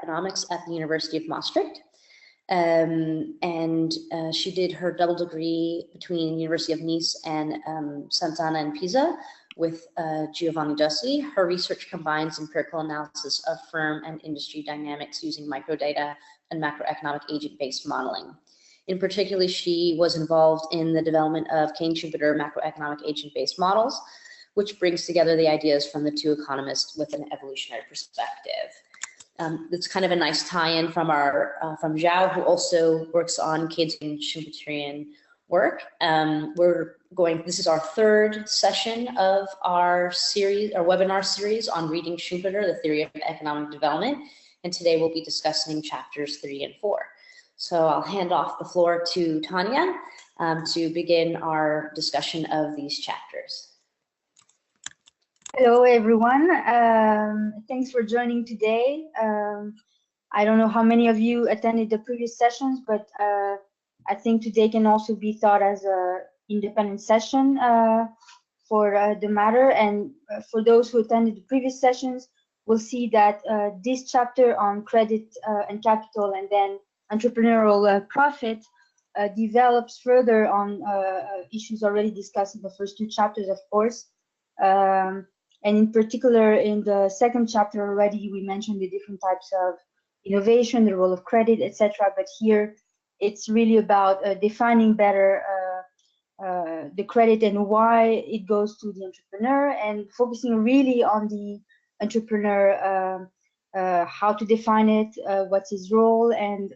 macroeconomics at the University of Maastricht. She did her double degree between University of Nice and Sant'Anna in Pisa with Giovanni Dossi. Her research combines empirical analysis of firm and industry dynamics using microdata and macroeconomic agent-based modeling. In particular, she was involved in the development of Keynes-Schumpeter macroeconomic agent-based models, which brings together the ideas from the two economists with an evolutionary perspective. It's kind of a nice tie-in from from Zhao, who also works on Keynesian Schumpeterian work. This is our third session of our webinar series on reading Schumpeter, the theory of economic development. And today we'll be discussing chapters 3 and 4. So I'll hand off the floor to Tania to begin our discussion of these chapters. Hello, everyone. Thanks for joining today. I don't know how many of you attended the previous sessions, but I think today can also be thought as an independent session for the matter. And for those who attended the previous sessions, we'll see that this chapter on credit and capital and then entrepreneurial profit develops further on issues already discussed in the first two chapters, of course. And in particular, in the second chapter already, we mentioned the different types of innovation, the role of credit, etc. But here, it's really about defining better the credit and why it goes to the entrepreneur, and focusing really on the entrepreneur, how to define it, what's his role, and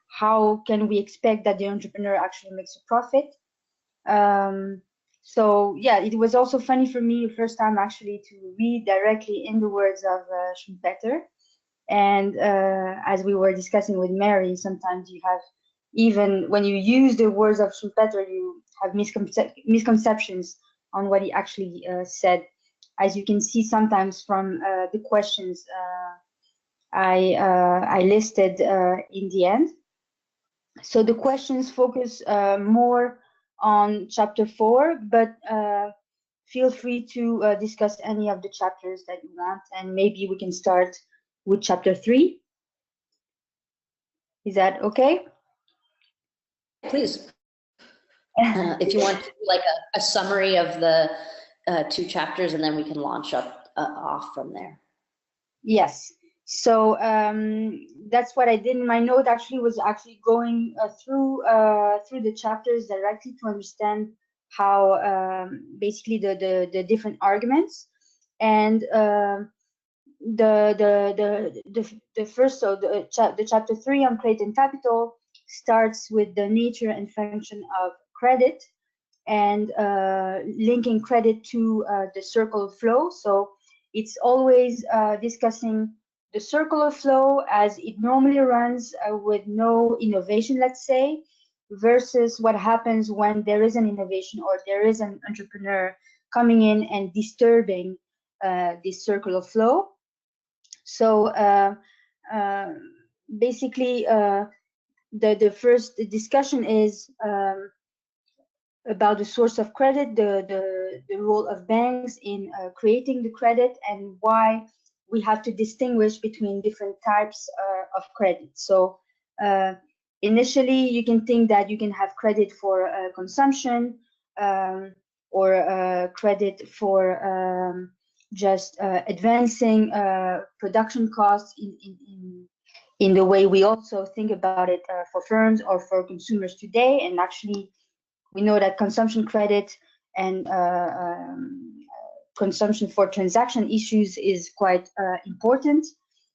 how can we expect that the entrepreneur actually makes a profit. So yeah, it was also funny for me the first time actually to read directly in the words of Schumpeter. And as we were discussing with Mary, sometimes you have, even when you use the words of Schumpeter, you have misconceptions on what he actually said. As you can see sometimes from the questions I listed in the end. So the questions focus more on chapter 4, but feel free to discuss any of the chapters that you want, and maybe we can start with chapter 3. Is that okay? Please. If you want to do like a summary of the two chapters, and then we can launch off from there. Yes. So that's what I did in my note. Actually, was going through the chapters directly to understand how basically the different arguments, and the first, so the chapter 3 on credit and capital starts with the nature and function of credit, and linking credit to the circle of flow. So it's always discussing the circle of flow as it normally runs with no innovation, let's say, versus what happens when there is an innovation or there is an entrepreneur coming in and disturbing this circle of flow. So basically, the first discussion is about the source of credit, the role of banks in creating the credit, and why we have to distinguish between different types of credit. So initially, you can think that you can have credit for consumption, or credit for just advancing production costs in the way we also think about it for firms or for consumers today. And actually, we know that consumption credit and consumption for transaction issues is quite important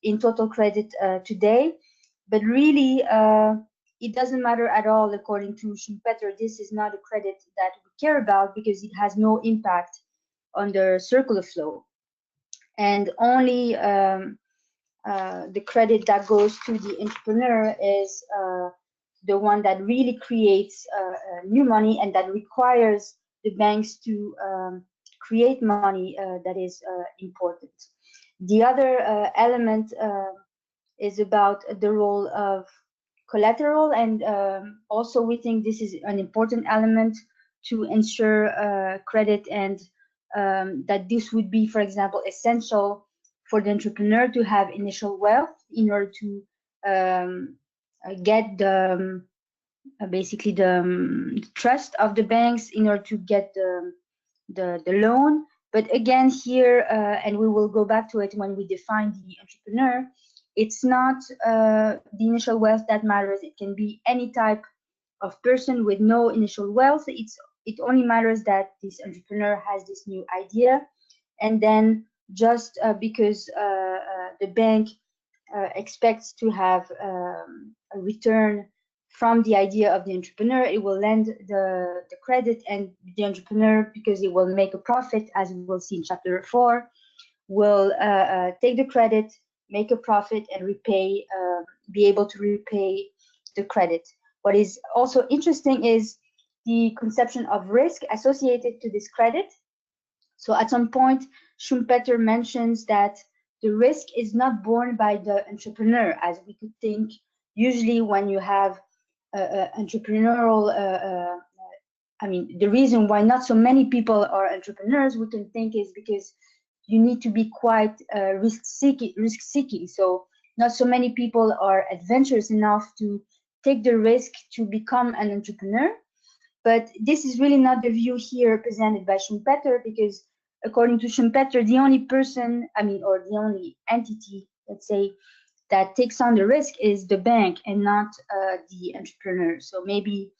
in total credit today. But really, it doesn't matter at all, according to Schumpeter. This is not a credit that we care about because it has no impact on the circular flow. And only the credit that goes to the entrepreneur is the one that really creates new money and that requires the banks to create money that is important. The other element is about the role of collateral, and also we think this is an important element to ensure credit, and that this would be, for example, essential for the entrepreneur to have initial wealth in order to get the basically the trust of the banks in order to get the loan. But again here, and we will go back to it when we define the entrepreneur, it's not the initial wealth that matters. It can be any type of person with no initial wealth. It only matters that this entrepreneur has this new idea, and then just because the bank expects to have a return from the idea of the entrepreneur, it will lend the credit, and the entrepreneur, because it will make a profit, as we will see in chapter 4, will take the credit, make a profit, and repay, be able to repay the credit. What is also interesting is the conception of risk associated to this credit. So at some point, Schumpeter mentions that the risk is not borne by the entrepreneur, as we could think usually when you have entrepreneurial, I mean, the reason why not so many people are entrepreneurs, we can think, is because you need to be quite risk-seeking. So not so many people are adventurous enough to take the risk to become an entrepreneur. But this is really not the view here presented by Schumpeter, because according to Schumpeter, the only person, I mean, or the only entity, let's say, that takes on the risk is the bank and not the entrepreneur. So maybe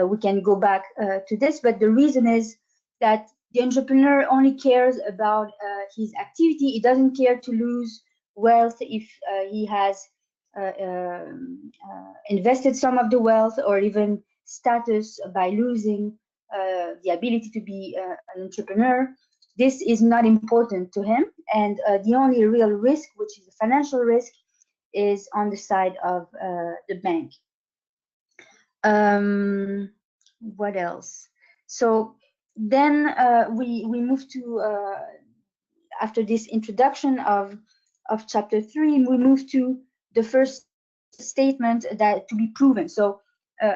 we can go back to this, but the reason is that the entrepreneur only cares about his activity. He doesn't care to lose wealth if he has invested some of the wealth, or even status by losing the ability to be an entrepreneur. This is not important to him, and the only real risk, which is the financial risk, is on the side of the bank. What else? So then we move to, after this introduction of chapter 3, we move to the first statement that to be proven. So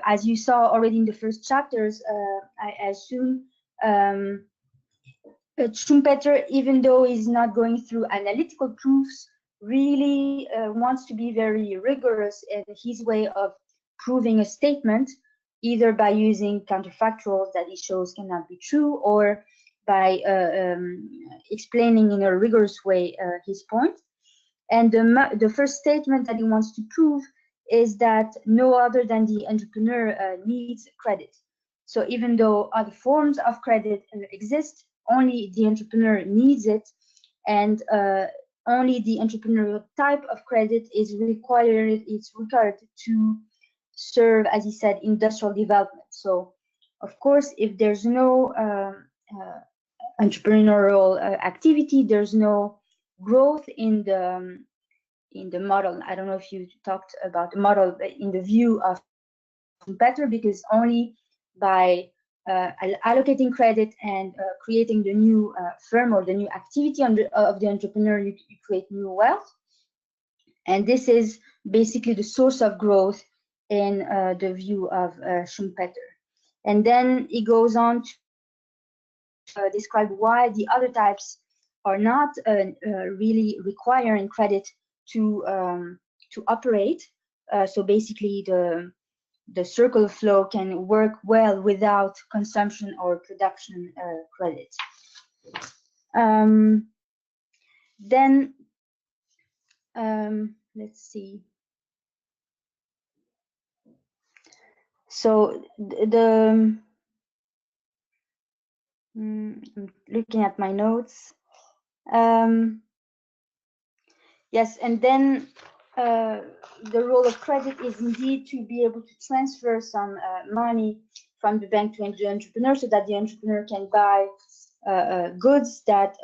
as you saw already in the first chapters, I assume Schumpeter, even though he's not going through analytical proofs, really wants to be very rigorous in his way of proving a statement, either by using counterfactuals that he shows cannot be true, or by explaining in a rigorous way his point. And the first statement that he wants to prove is that no other than the entrepreneur needs credit. So even though other forms of credit exist, only the entrepreneur needs it, and only the entrepreneurial type of credit is required. It's required to serve, as he said, industrial development. So, of course, if there's no entrepreneurial activity, there's no growth in the model. I don't know if you talked about the model, but in the view of Schumpeter, because only by allocating credit and creating the new firm or the new activity of the entrepreneur, you create new wealth. And this is basically the source of growth in the view of Schumpeter. And then he goes on to describe why the other types are not really requiring credit to operate. So basically the circle flow can work well without consumption or production credit. Then let's see. So I'm looking at my notes. Yes, and then the role of credit is indeed to be able to transfer some money from the bank to the entrepreneur, so that the entrepreneur can buy goods that,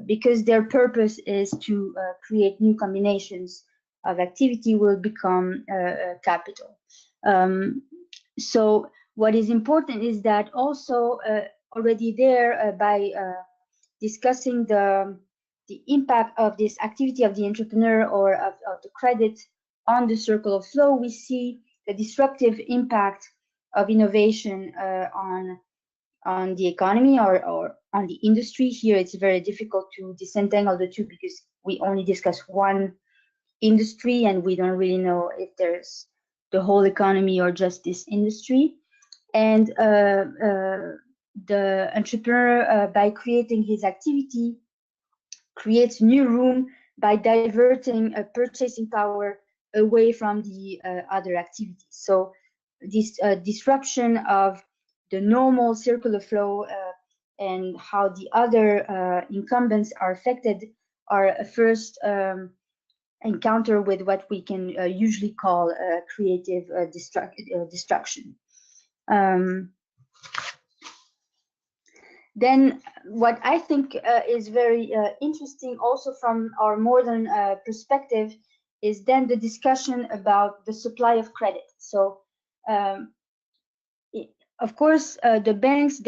because their purpose is to create new combinations of activity, will become capital. So what is important is that also already there, by discussing the impact of this activity of the entrepreneur or of the credit on the circle of flow, we see the disruptive impact of innovation on the economy, or on the industry. Here it's very difficult to disentangle the two because we only discuss one industry and we don't really know if there's the whole economy or just this industry. And the entrepreneur, by creating his activity, creates new room by diverting purchasing power away from the other activities. So this disruption of the normal circular flow and how the other incumbents are affected are a first encounter with what we can usually call creative destruction. Then what I think is very interesting also from our modern perspective is then the discussion about the supply of credit. So of course, the banks,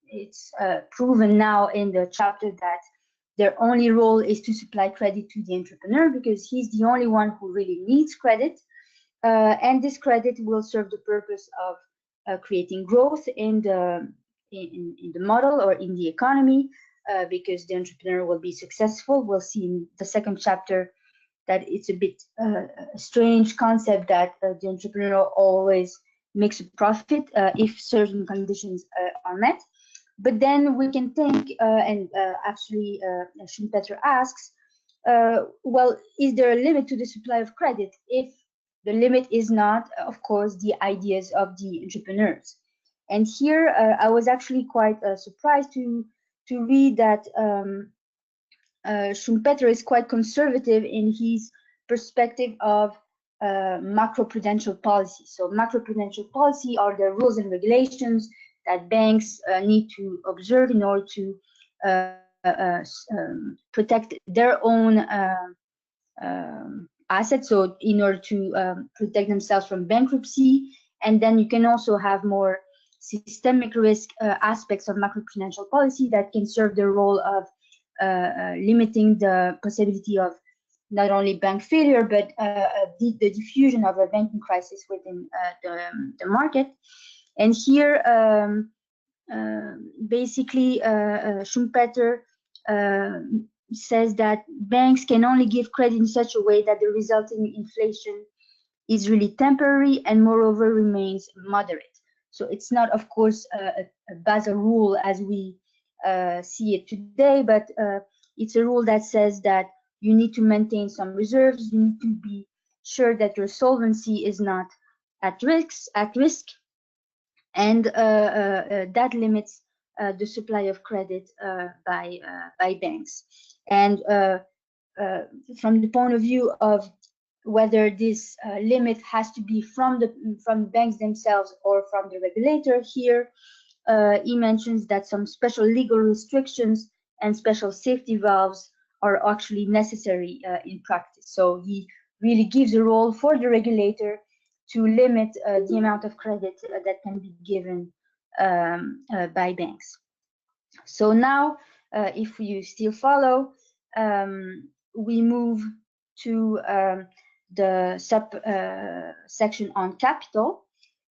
it's proven now in the chapter that their only role is to supply credit to the entrepreneur because he's the only one who really needs credit. And this credit will serve the purpose of creating growth in the model or in the economy because the entrepreneur will be successful. We'll see in the second chapter that it's a bit a strange concept that the entrepreneur always makes a profit if certain conditions are met. But then we can think, and actually Schumpeter asks, well, is there a limit to the supply of credit if the limit is not, of course, the ideas of the entrepreneurs? And here I was actually quite surprised to read that Schumpeter is quite conservative in his perspective of macroprudential policy. So macroprudential policy are the rules and regulations that banks need to observe in order to protect their own assets, so in order to protect themselves from bankruptcy. And then you can also have more systemic risk aspects of macroprudential policy that can serve the role of limiting the possibility of not only bank failure, but the diffusion of a banking crisis within the market. And here, basically, Schumpeter says that banks can only give credit in such a way that the resulting inflation is really temporary and moreover remains moderate. So it's not, of course, a Basel rule as we see it today, but it's a rule that says that you need to maintain some reserves, you need to be sure that your solvency is not at risk, and that limits the supply of credit by banks. And from the point of view of whether this limit has to be from banks themselves or from the regulator, here he mentions that some special legal restrictions and special safety valves are actually necessary in practice. So he really gives a role for the regulator to limit the amount of credit that can be given by banks. So now, if you still follow, we move to the section on capital,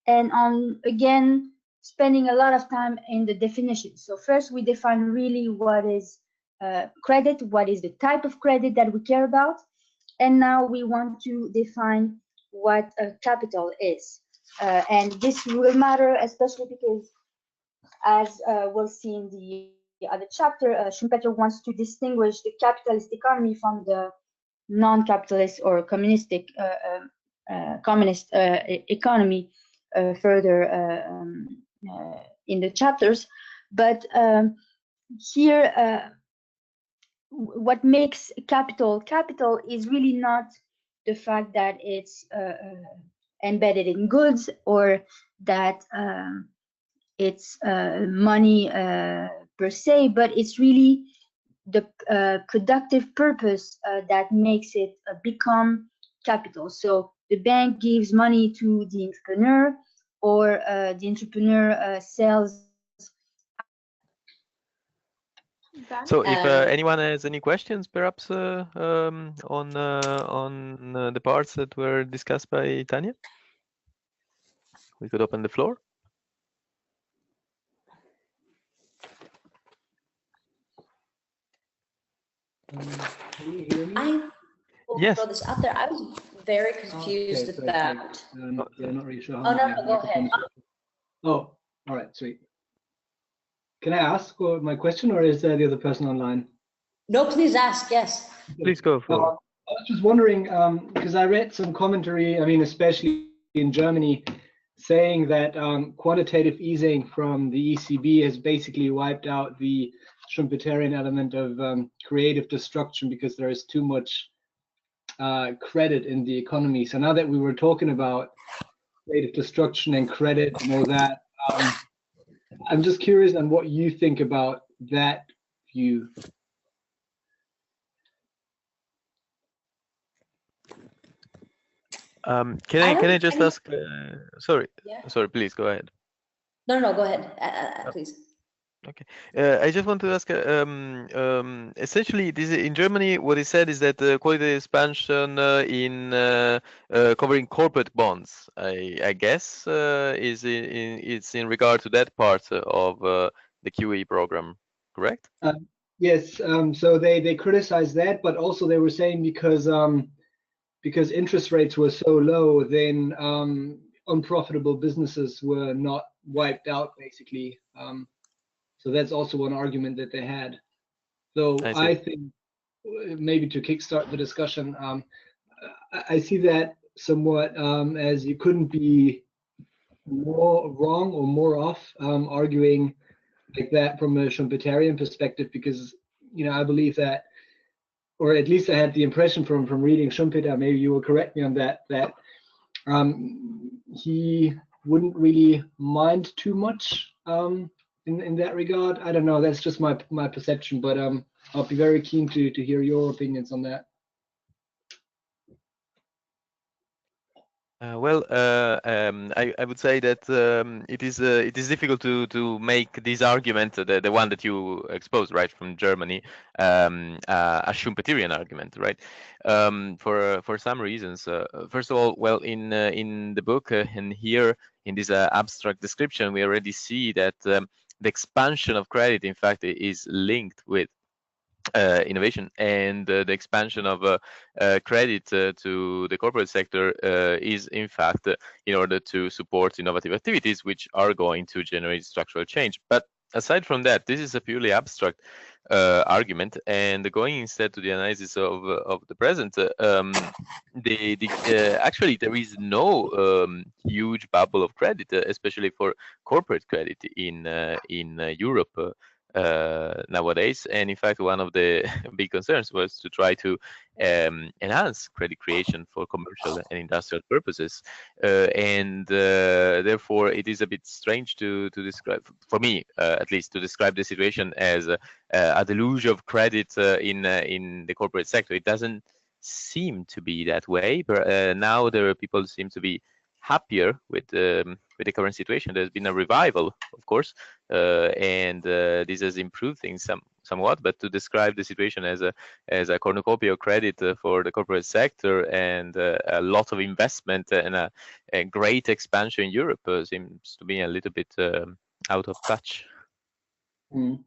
and on, again, spending a lot of time in the definition. So first we define really what is credit, what is the type of credit that we care about, and now we want to define what capital is. And this will matter especially because, as we'll see in the other chapter, Schumpeter wants to distinguish the capitalist economy from the non-capitalist or communistic communist economy further in the chapters. But here, what makes capital is really not the fact that it's embedded in goods or that it's money per se, but it's really the productive purpose that makes it become capital. So the bank gives money to the entrepreneur, or the entrepreneur sells. So if anyone has any questions, perhaps on the parts that were discussed by Tania, we could open the floor. Can you hear me? I will Yes. throw this out there. I was very confused Okay, so about. yeah, not really sure how Oh, no, my no, go ahead. microphone is. Oh, all right, sweet. Can I ask my question, or is the other person online? No, please ask. Yes. Please go forward. I was just wondering, because I read some commentary, I mean, especially in Germany, saying that quantitative easing from the ECB has basically wiped out the Schumpeterian element of creative destruction because there is too much credit in the economy. So now that we were talking about creative destruction and credit and all that, I'm just curious on what you think about that view. Can I just ask? Sorry, Yeah. sorry. Please go ahead. No, go ahead. Please. Okay. I just want to ask. Essentially, this in Germany, what is said is that quality expansion in covering corporate bonds, I guess, it's in regard to that part of the QE program, correct? Yes. So they criticized that, but also they were saying because interest rates were so low, then unprofitable businesses were not wiped out, basically. So that's also one argument that they had. So I think maybe to kickstart the discussion, I see that somewhat as you couldn't be more wrong or more off arguing like that from a Schumpeterian perspective, because I believe that, or at least I had the impression from reading Schumpeter, maybe you will correct me on that, that he wouldn't really mind too much in that regard. I don't know, that's just my perception, but I'll be very keen to hear your opinions on that. I would say that it is difficult to make this argument, the one that you exposed, right, from Germany, a Schumpeterian argument, right? For some reasons. First of all, well, in the book and here in this abstract description, we already see that the expansion of credit, in fact, is linked with innovation, and the expansion of credit to the corporate sector is in fact in order to support innovative activities which are going to generate structural change. But aside from that, this is a purely abstract argument, and going instead to the analysis of the present, actually there is no huge bubble of credit, especially for corporate credit in Europe. Nowadays, and in fact one of the big concerns was to try to enhance credit creation for commercial and industrial purposes, and therefore it is a bit strange to describe, for me at least, to describe the situation as a deluge of credit in the corporate sector. It doesn't seem to be that way, but now people seem to be happier with the current situation. There's been a revival, of course, and this has improved things somewhat. But to describe the situation as a cornucopia of credit for the corporate sector and a lot of investment and a great expansion in Europe seems to be a little bit out of touch. And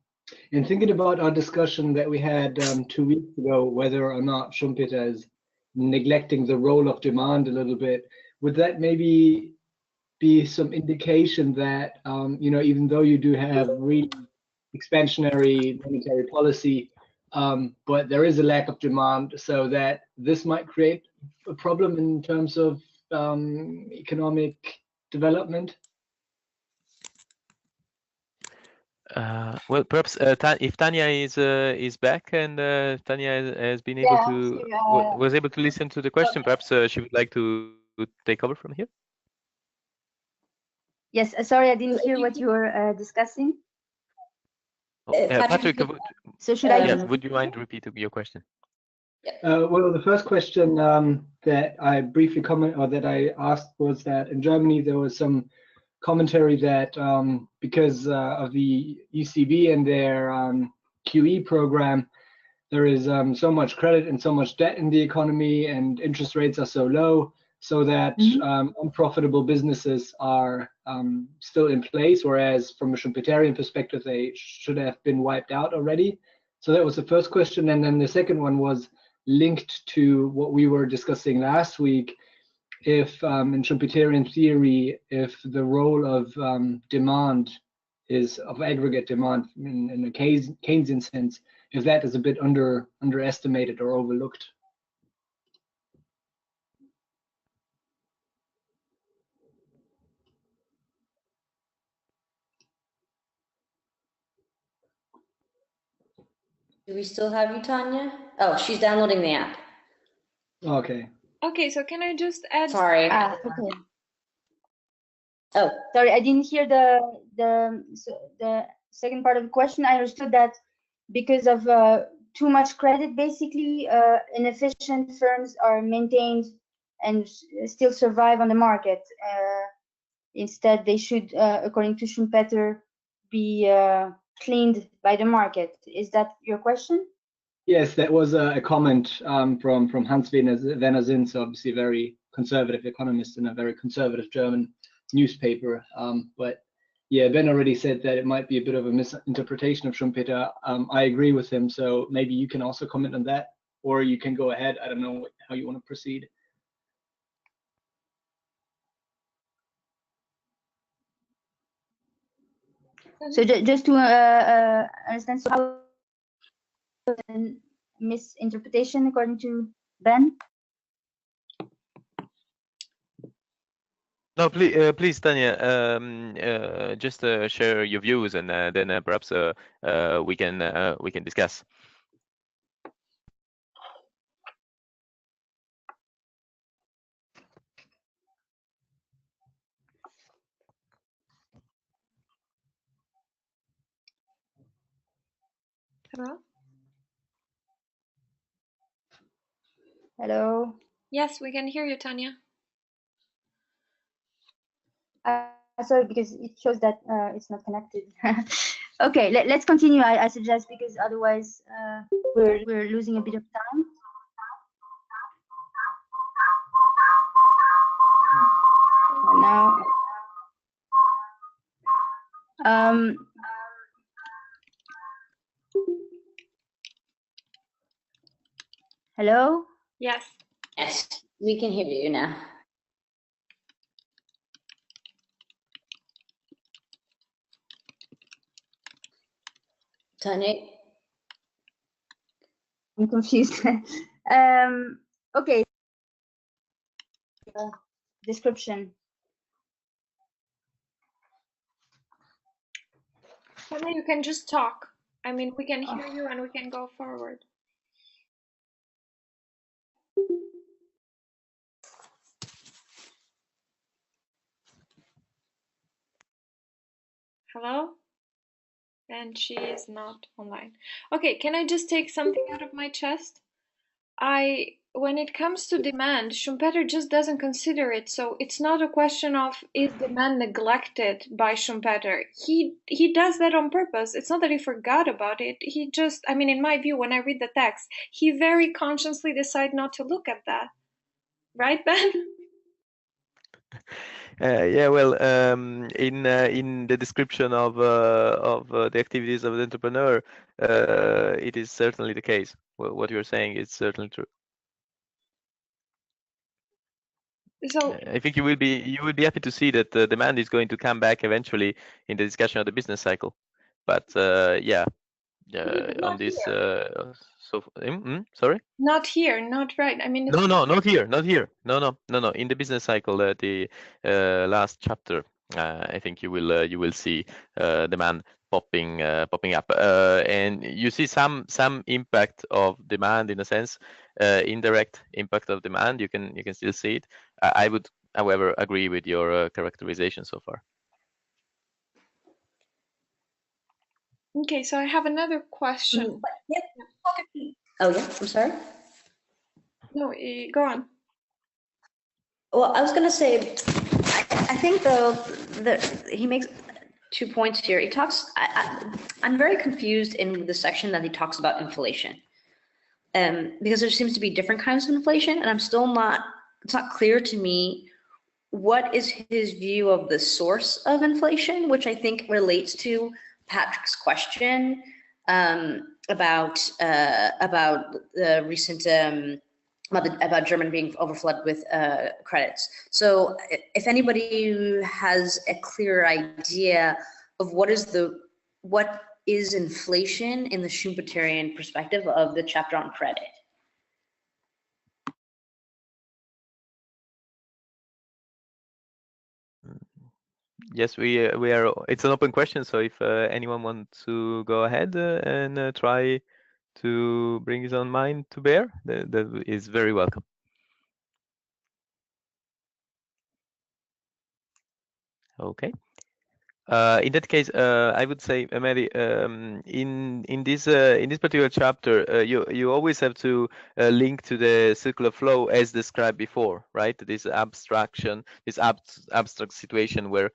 thinking about our discussion that we had 2 weeks ago, whether or not Schumpeter is neglecting the role of demand a little bit, would that maybe be some indication that even though you do have really expansionary monetary policy, but there is a lack of demand, so that this might create a problem in terms of economic development? Well, perhaps if Tania is back, and Tania has been able to was able to listen to the question, perhaps she would like to take over from here. Yes, sorry, I didn't hear what you were discussing. Patrick, so should I? Yes, would you mind repeating your question? Well, the first question that I briefly that I asked was that in Germany there was some commentary that because of the ECB and their QE program, there is so much credit and so much debt in the economy, and interest rates are so low, so that unprofitable businesses are still in place, whereas from a Schumpeterian perspective, they should have been wiped out already. So that was the first question, and then the second one was linked to what we were discussing last week. If in Schumpeterian theory, if the role of demand is of aggregate demand in a Keynesian sense, if that is a bit underestimated or overlooked. Do we still have you, Tanya? Oh, she's downloading the app. Okay. Okay, so can I just add? Sorry. Okay. Oh, Sorry, I didn't hear the second part of the question. I understood that because of too much credit, basically, inefficient firms are maintained and still survive on the market. Instead, they should, according to Schumpeter, be cleaned by the market. Is that your question? Yes, that was a comment from Hans Werner Zins, obviously a very conservative economist in a very conservative German newspaper. But yeah, Ben already said that it might be a bit of a misinterpretation of Schumpeter. I agree with him, so maybe you can also comment on that, or you can go ahead. I don't know how you want to proceed. So just to understand, so how misinterpretation according to Ben? No, please, Tania, just share your views, and then perhaps we can discuss. Hello? Hello. Yes, we can hear you, Tanya. Sorry, because it shows that it's not connected. Okay, let's continue. I suggest, because otherwise we're losing a bit of time. Now, hello. Yes. yes, we can hear you now. Tanya? I'm confused. Okay. Description. Tanya, you can just talk. I mean, we can hear you and we can go forward. Hello? And she is not online. Okay, can I just take something out of my chest? When it comes to demand, Schumpeter just doesn't consider it. So it's not a question of is demand neglected by Schumpeter. He does that on purpose. It's not that he forgot about it. He just, I mean, in my view, when I read the text, he very consciously decided not to look at that. Right, Ben? Yeah, well, in the description of the activities of the entrepreneur, it is certainly the case. What you're saying is certainly true. So I think you will be happy to see that demand is going to come back eventually in the discussion of the business cycle. But yeah, on this, sorry. not here, not right. I mean, No, not here. No. In the business cycle, the last chapter, I think you will see demand popping up, and you see some impact of demand in a sense, indirect impact of demand. You can still see it. I would, however, agree with your characterization so far. okay, so I have another question. Oh yeah, I'm sorry. No, go on. Well, I was going to say, I think though that he makes 2 points here. He talks. I'm very confused in the section that he talks about inflation, because there seems to be different kinds of inflation, and I'm still not. It's not clear to me what is his view of the source of inflation, which I think relates to Patrick's question about the recent about Germany being overflooded with credits. So if anybody has a clear idea of what is inflation in the Schumpeterian perspective of the chapter on credit. Yes, we are. It's an open question, so if anyone wants to go ahead and try to bring his own mind to bear, that is very welcome. Okay. In that case, I would say, Mary, in this particular chapter, you always have to link to the circular flow as described before, right? This abstraction, this abstract situation where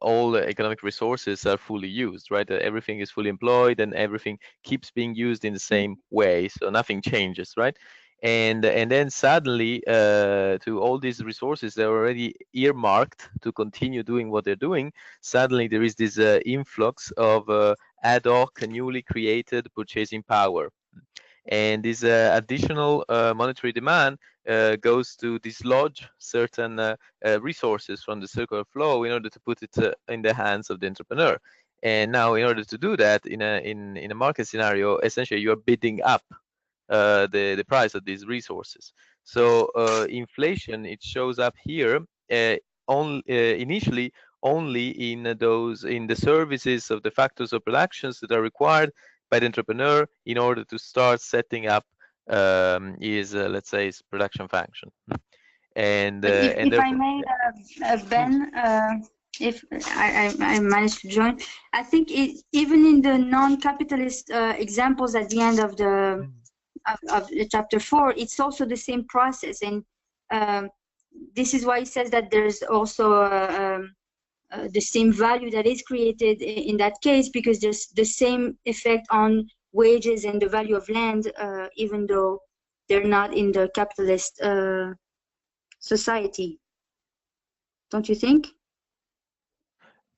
all economic resources are fully used, right? Everything is fully employed and everything keeps being used in the same way, so nothing changes, right? And then suddenly, to all these resources, they're already earmarked to continue doing what they're doing. Suddenly there is this influx of ad hoc, newly created purchasing power. And this additional monetary demand goes to dislodge certain resources from the circular flow in order to put it in the hands of the entrepreneur. And now, in order to do that in a market scenario, essentially you are bidding up the price of these resources. So inflation, it shows up here initially only in the services of the factors of productions that are required by the entrepreneur in order to start setting up his let's say his production function. And if I may, Ben, if I managed to join, I think even in the non-capitalist examples at the end of the chapter 4, it's also the same process, and this is why it says that there's also the same value that is created in that case, because there's the same effect on wages and the value of land, even though they're not in the capitalist society. Don't you think?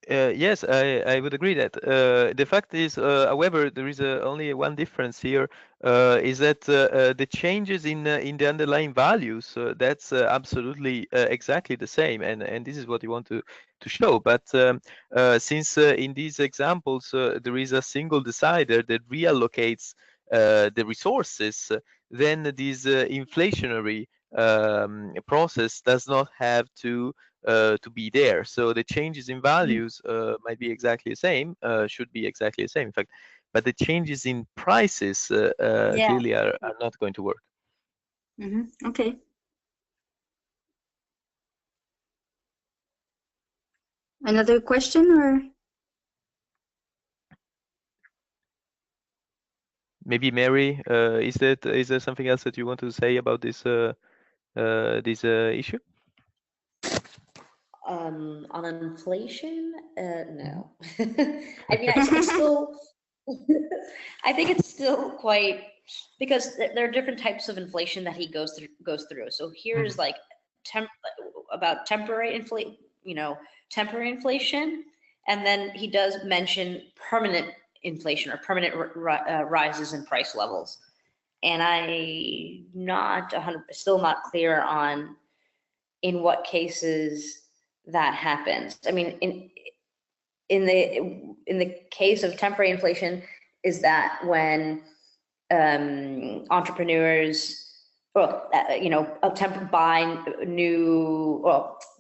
Yes, I would agree that. The fact is, however, there is only one difference here, is that the changes in the underlying values, that's absolutely exactly the same, and this is what you want to show. But since in these examples there is a single decider that reallocates the resources, then this inflationary process does not have to be there. So the changes in values might be exactly the same, should be exactly the same, in fact, but the changes in prices clearly are not going to work. Okay. Another question, or? Maybe Mary, is there something else that you want to say about this issue? On inflation, no. I mean, it's still. I think it's still quite, because there are different types of inflation that he goes through. So here's like about temporary inflation, temporary inflation, and then he does mention permanent inflation or permanent rises in price levels. And I'm not still not clear on in what cases that happens. I mean, in the case of temporary inflation, is that when entrepreneurs,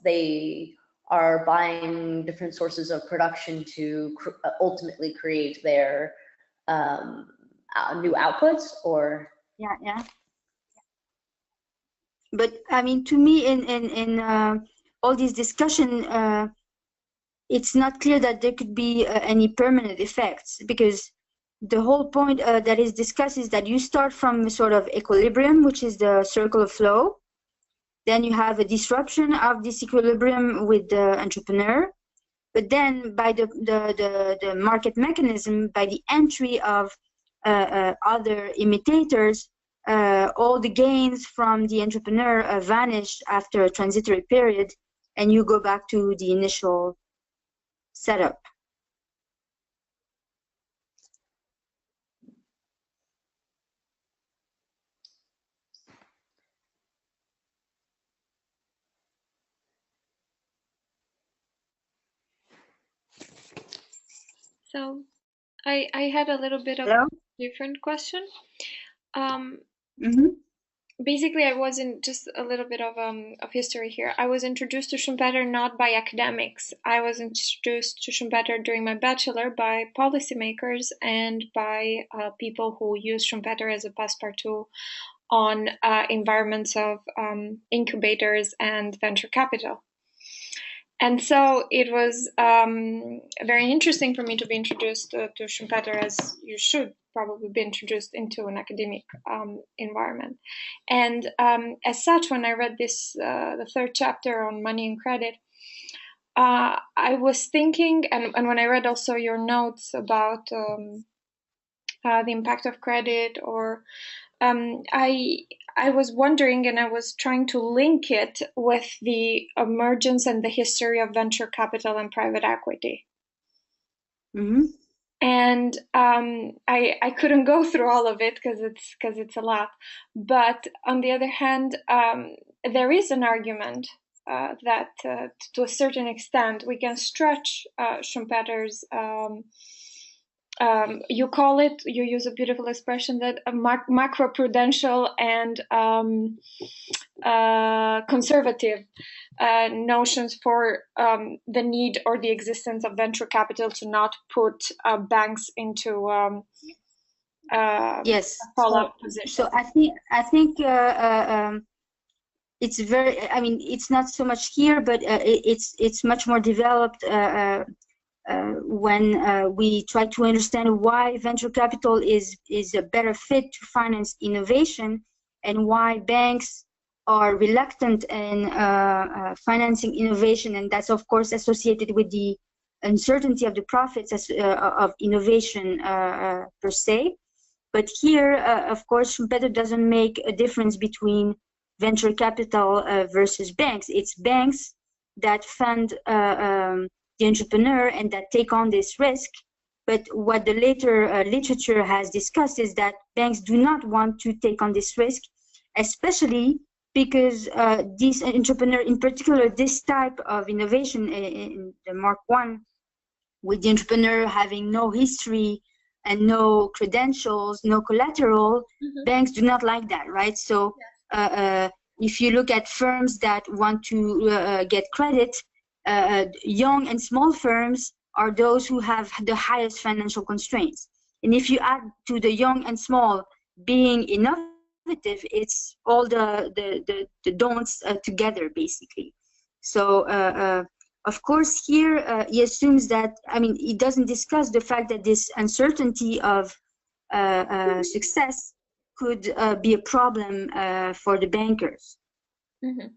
they are buying different sources of production to ultimately create their new outputs, or yeah. But I mean, to me, in all this discussion, it's not clear that there could be any permanent effects, because the whole point that is discussed is that you start from a sort of equilibrium, which is the circle of flow. Then you have a disruption of this equilibrium with the entrepreneur. But then by the market mechanism, by the entry of other imitators, all the gains from the entrepreneur vanish after a transitory period, and you go back to the initial setup. So I had a little bit of Hello? a different question. Mm-hmm. Basically, I wasn't just a little bit of history here. I was introduced to Schumpeter not by academics. I was introduced to Schumpeter during my bachelor by policymakers and by people who use Schumpeter as a passepartout on environments of incubators and venture capital. And so it was very interesting for me to be introduced to Schumpeter, as you should probably be introduced into an academic environment. And as such, when I read this, the third chapter on money and credit, I was thinking, and when I read also your notes about the impact of credit, or I was wondering, and I was trying to link it with the emergence and the history of venture capital and private equity. Mm-hmm. And I couldn't go through all of it because it's a lot. But on the other hand, there is an argument that to a certain extent we can stretch Schumpeter's. You use a beautiful expression that macroprudential and conservative notions for the need or the existence of venture capital to not put banks into Yes. a fallout position. So I think it's very. I mean, it's not so much here, but it's much more developed when we try to understand why venture capital is a better fit to finance innovation, and why banks are reluctant in financing innovation, and that's of course associated with the uncertainty of the profits of innovation per se. But here, of course, Schumpeter doesn't make a difference between venture capital versus banks. It's banks that fund the entrepreneur and that take on this risk. But what the later literature has discussed is that banks do not want to take on this risk, especially because these entrepreneur, in particular, this type of innovation in the Mark I, with the entrepreneur having no history and no credentials, no collateral, banks do not like that, right? So if you look at firms that want to get credit, young and small firms are those who have the highest financial constraints. And if you add to the young and small being innovative, it's all the don'ts together, basically. So of course, here he assumes that, I mean, he doesn't discuss the fact that this uncertainty of success could be a problem for the bankers. Mm-hmm.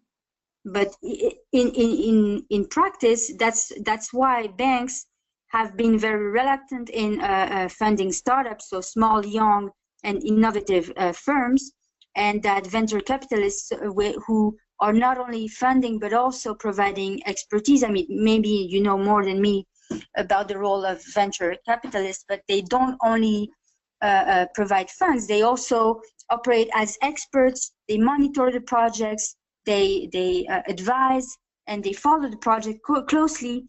But in practice, that's why banks have been very reluctant in funding startups, so small, young, and innovative firms, and that venture capitalists who are not only funding but also providing expertise. I mean, maybe you know more than me about the role of venture capitalists, but they don't only provide funds, they also operate as experts. They monitor the projects, they advise, and they follow the project closely,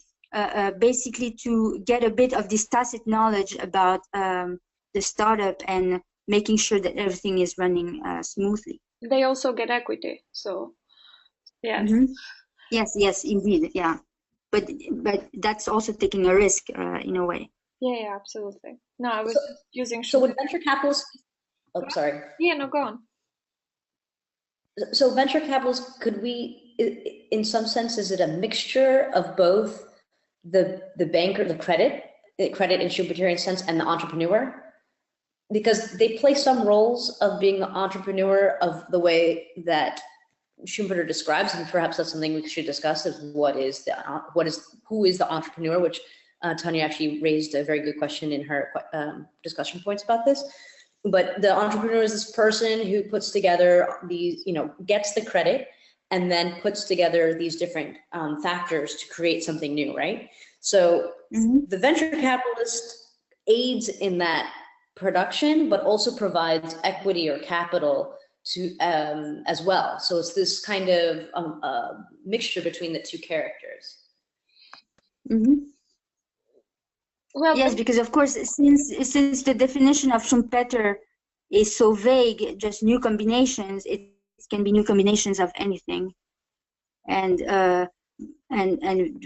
basically to get a bit of this tacit knowledge about the startup and making sure that everything is running smoothly. They also get equity, so yes. Mm-hmm. Yes, indeed, yeah. But that's also taking a risk in a way. Yeah, absolutely. No, I was just using. So with venture capitalists, oh, sorry. Yeah, no, go on. So venture capitalists, could we, in some sense, is it a mixture of both the banker, the credit in Schumpeterian sense, and the entrepreneur? Because they play some roles of being the entrepreneur of the way that Schumpeter describes, and perhaps that's something we should discuss, is who is the entrepreneur, which Tania actually raised a very good question in her discussion points about this. But the entrepreneur is this person who puts together these, gets the credit and then puts together these different factors to create something new, right? So the venture capitalist aids in that production, but also provides equity or capital to as well. So it's this kind of mixture between the two characters. Well, Yes, because of course, since the definition of Schumpeter is so vague, just new combinations, it can be new combinations of anything, and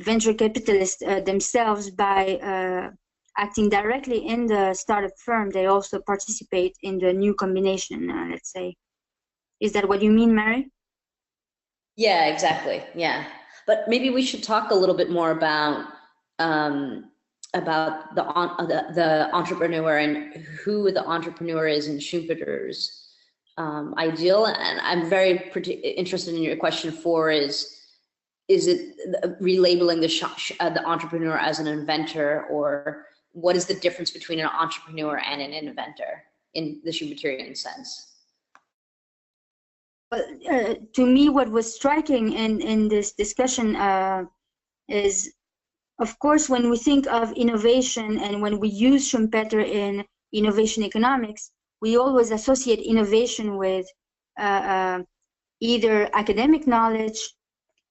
venture capitalists themselves, by acting directly in the startup firm, they also participate in the new combination. Let's say, is that what you mean, Mary? Yeah, exactly. Yeah, but maybe we should talk a little bit more about the entrepreneur and who the entrepreneur is in Schumpeter's ideal. And I'm very interested in your question 4 is it relabeling the entrepreneur as an inventor, or what is the difference between an entrepreneur and an inventor in the Schumpeterian sense? To me, what was striking in this discussion is, of course, when we think of innovation and when we use Schumpeter in innovation economics, we always associate innovation with either academic knowledge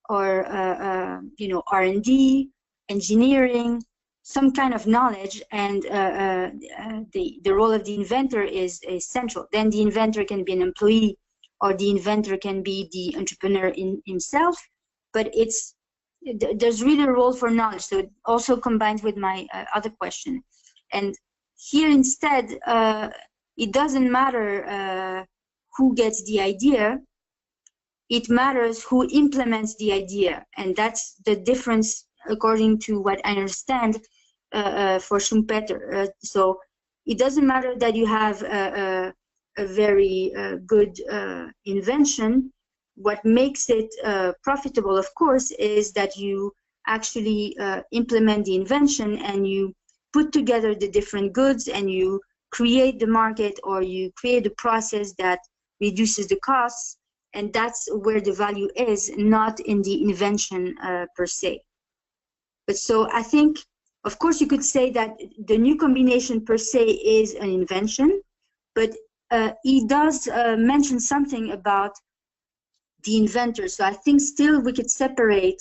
or R&D, engineering, some kind of knowledge, and the role of the inventor is central. Then the inventor can be an employee, or the inventor can be the entrepreneur in himself, but there's really a role for knowledge. So it also combines with my other question. And here instead, it doesn't matter who gets the idea, it matters who implements the idea. And that's the difference, according to what I understand, for Schumpeter. So it doesn't matter that you have a very good invention. What makes it profitable, of course, is that you actually implement the invention and you put together the different goods and you create the market, or you create a process that reduces the costs. And that's where the value is, not in the invention per se. But so I think, of course, you could say that the new combination per se is an invention, but he does mention something about the inventor. So I think still we could separate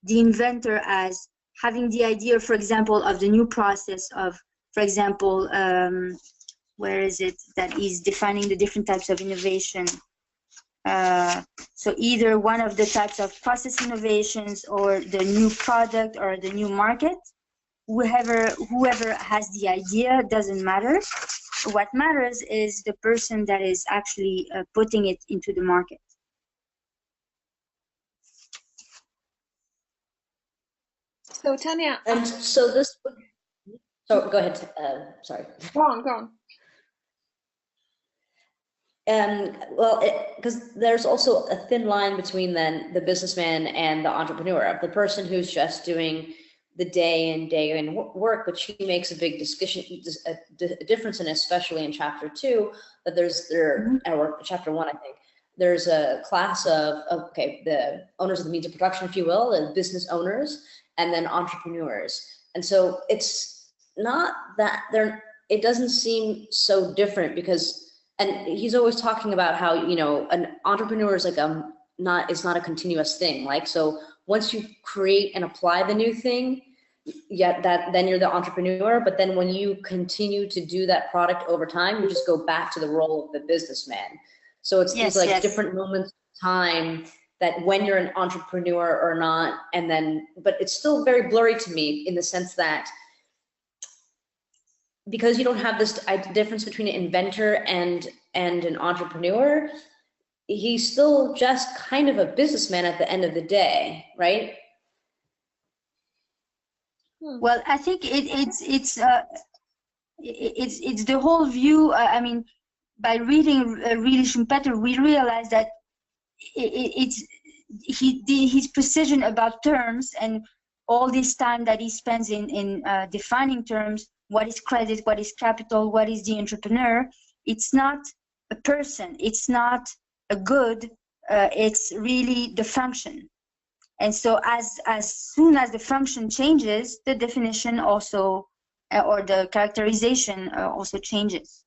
the inventor as having the idea, for example, of the new process of, for example, where is it that he's defining the different types of innovation? So either one of the types of process innovations, or the new product, or the new market. Whoever has the idea, doesn't matter. What matters is the person that is actually putting it into the market. So Tania, And so this, so go ahead, sorry. Go on. Well, because there's also a thin line between then the businessman and the entrepreneur, the person who's just doing the day in work, which he makes a big difference in, especially in chapter 2, that or chapter 1, I think, there's a class of the owners of the means of production, if you will, the business owners, and then entrepreneurs. And so it's not that it doesn't seem so different, because, and he's always talking about how, an entrepreneur is like it's not a continuous thing. Like, so once you create and apply the new thing, then you're the entrepreneur. But then when you continue to do that product over time, you just go back to the role of the businessman. So it's these different moments of time that when you're an entrepreneur or not, and then, but it's still very blurry to me in the sense that, because you don't have this difference between an inventor and an entrepreneur, he's still just kind of a businessman at the end of the day, right? Well, I think it's the whole view. I mean, by reading really Schumpeter, we realize that his precision about terms, and all this time that he spends in defining terms. What is credit? What is capital? What is the entrepreneur? It's not a person. It's not a good. It's really the function. And so as soon as the function changes, the definition also, or the characterization also changes.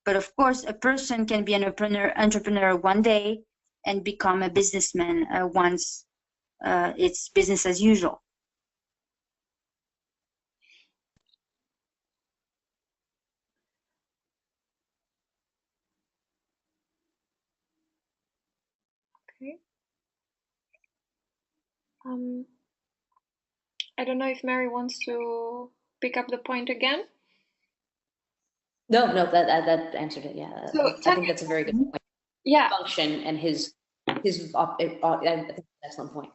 But of course, a person can be an entrepreneur one day and become a businessman once it's business as usual. Okay. I don't know if Mary wants to pick up the point again. No, that answered it. Yeah, So, I think that's a very good point. Yeah. Function and his I think that's an excellent point.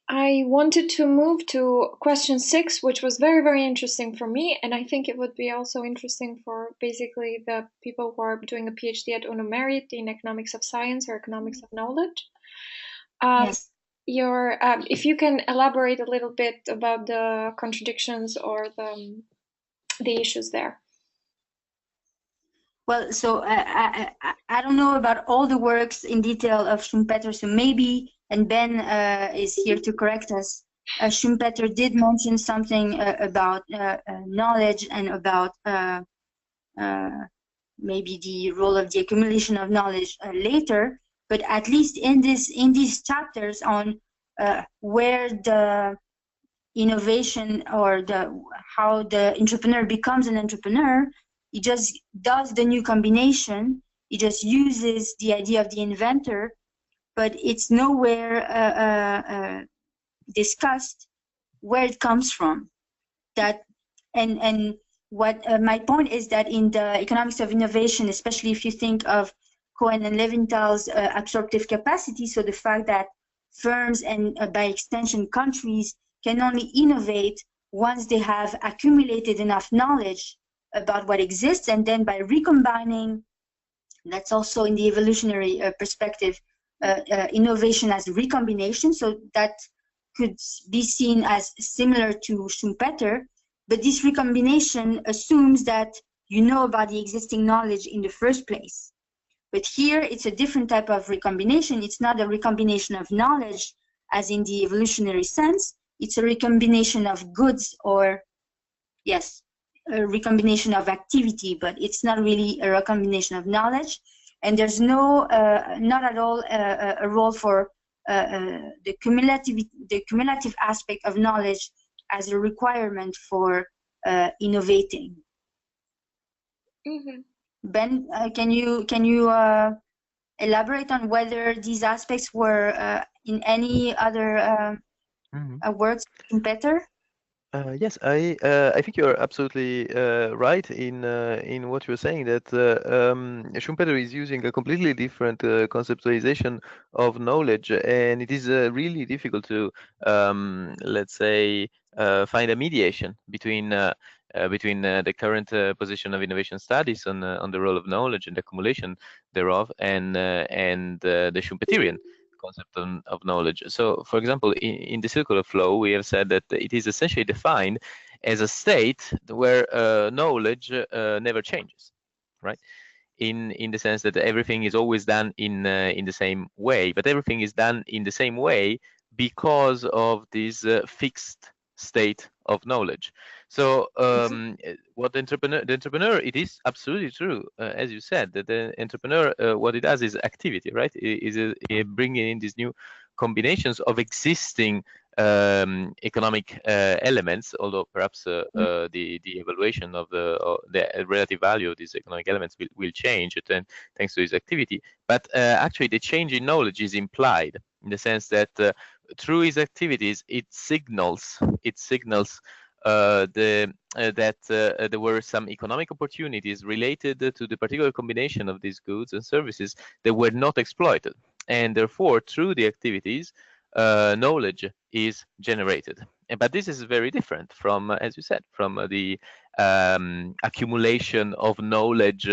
I wanted to move to question 6, which was very, very interesting for me, and I think it would be also interesting for basically the people who are doing a PhD at UNO Merit in economics of science or economics of knowledge. Yes. If you can elaborate a little bit about the contradictions or the issues there. Well, so I don't know about all the works in detail of Schumpeter, so maybe, and Ben is here to correct us, Schumpeter did mention something about knowledge and about maybe the role of the accumulation of knowledge later, but at least in these chapters on where the innovation or how the entrepreneur becomes an entrepreneur, he just does the new combination. He just uses the idea of the inventor, but it's nowhere discussed where it comes from. That and what my point is that in the economics of innovation, especially if you think of Cohen and Levinthal's absorptive capacity, so the fact that firms and by extension countries can only innovate once they have accumulated enough knowledge about what exists, and then by recombining, that's also in the evolutionary perspective, innovation as recombination, so that could be seen as similar to Schumpeter, but this recombination assumes that you know about the existing knowledge in the first place. But here it's a different type of recombination. It's not a recombination of knowledge as in the evolutionary sense. It's a recombination of goods, or yes, a recombination of activity, but it's not really a recombination of knowledge. And there's no, not at all a role for the cumulative aspect of knowledge as a requirement for innovating. Mm-hmm. Ben, can you elaborate on whether these aspects were in any other works better? Yes, I think you're absolutely right in what you're saying, that Schumpeter is using a completely different conceptualization of knowledge, and it is really difficult to let's say find a mediation between the current position of innovation studies on the role of knowledge and accumulation thereof, and the Schumpeterian concept of knowledge. So, for example, in the circular flow, we have said that it is essentially defined as a state where knowledge never changes, right? In the sense that everything is always done in the same way, but everything is done in the same way because of this fixed state of knowledge. So what the entrepreneur, it is absolutely true, as you said, that the entrepreneur, what it does is activity, right? Is bringing in these new combinations of existing economic elements, although perhaps the evaluation of the relative value of these economic elements will change thanks to this activity. But actually, the change in knowledge is implied in the sense that through his activities, it signals that there were some economic opportunities related to the particular combination of these goods and services that were not exploited, and therefore, through the activities, knowledge is generated. But this is very different from, as you said, from the accumulation of knowledge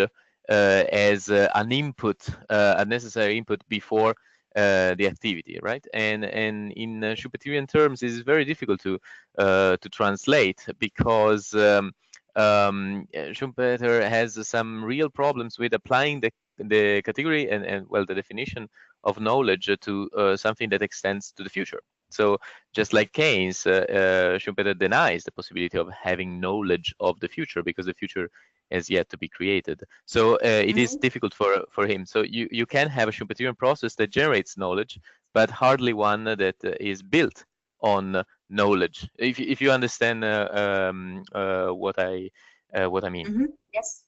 as an input, a necessary input before the activity, right? And in Schumpeterian terms, it is very difficult to translate, because Schumpeter has some real problems with applying the category and well, the definition of knowledge to something that extends to the future. So just like Keynes, Schumpeter denies the possibility of having knowledge of the future because the future has yet to be created. So it is difficult for him. So you can have a Schumpeterian process that generates knowledge, but hardly one that is built on knowledge. If you understand what I mean. Yes.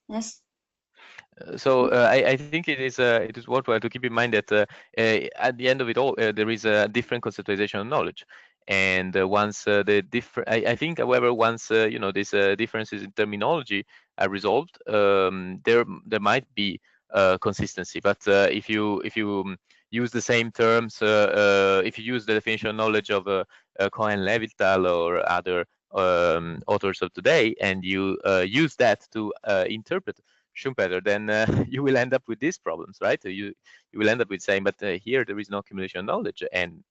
I think it is worthwhile to keep in mind that at the end of it all, there is a different conceptualization of knowledge. And once the different, I think, however, once you know, these differences in terminology are resolved, there might be consistency. But if you use the same terms, if you use the definition of knowledge of Cohen-Levital or other authors of today, and you use that to interpret Schumpeter, then you will end up with these problems, right? You will end up with saying, but here there is no accumulation of knowledge, and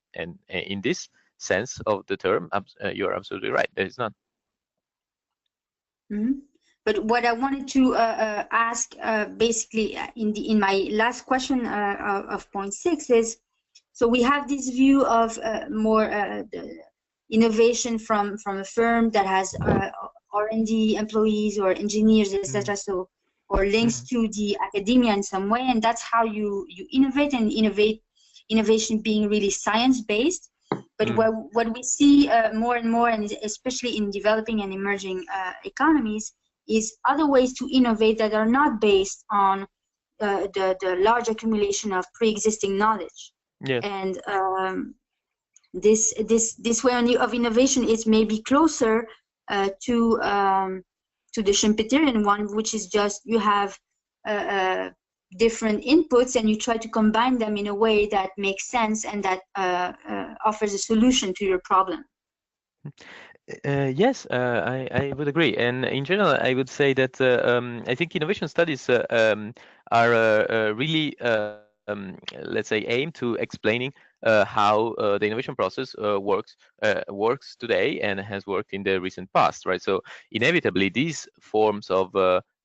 in this sense of the term, you're absolutely right. There is none. Mm-hmm. But what I wanted to ask, basically, in my last question of point 6 is, so we have this view of more the innovation from a firm that has R&D employees or engineers, etc. So, or links to the academia in some way, and that's how you innovate, and innovation being really science-based. But what we see more and more, and especially in developing and emerging economies, is other ways to innovate that are not based on the large accumulation of pre-existing knowledge. Yeah. And this way of innovation is maybe closer to the Schumpeterian one, which is just you have different inputs and you try to combine them in a way that makes sense and that offers a solution to your problem. Yes, I would agree. And in general, I would say that I think innovation studies are really, let's say, aimed to explaining how the innovation process works today and has worked in the recent past, right? So inevitably, these forms of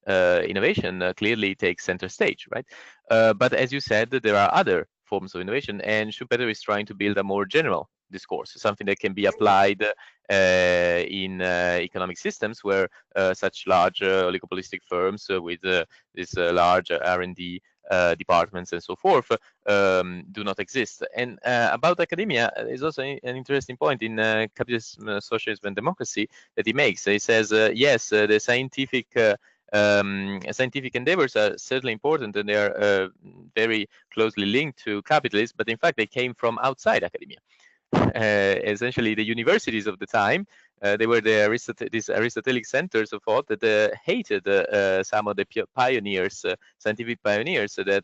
innovation clearly take center stage, right? But as you said, there are other forms of innovation, and Schumpeter is trying to build a more general discourse, something that can be applied in economic systems where such large oligopolistic firms with these large R&D departments and so forth do not exist. And about academia, is also an interesting point in Capitalism, Socialism and Democracy that he makes. He says, yes, the scientific endeavors are certainly important, and they are very closely linked to capitalism, but in fact they came from outside academia. Essentially, the universities of the time, they were these Aristotelic centers of thought that hated some of the pioneers, scientific pioneers that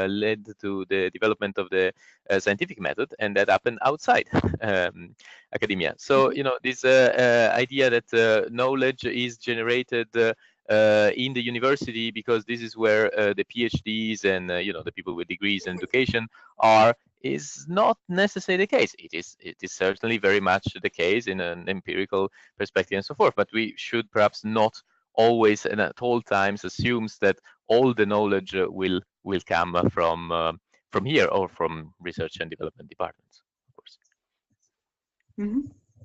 led to the development of the scientific method, and that happened outside academia. So, you know, this idea that knowledge is generated in the university because this is where the PhDs and you know, the people with degrees and education are, is not necessarily the case. It is certainly very much the case in an empirical perspective and so forth, but we should perhaps not always and at all times assumes that all the knowledge will come from here or from research and development departments, of course.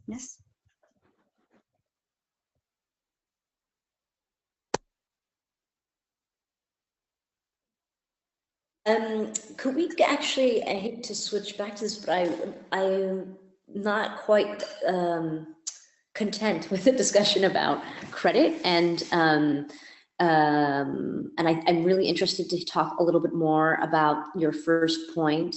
Yes. Could we actually, I hate to switch back to this, but I'm not quite content with the discussion about credit, and I'm really interested to talk a little bit more about your first point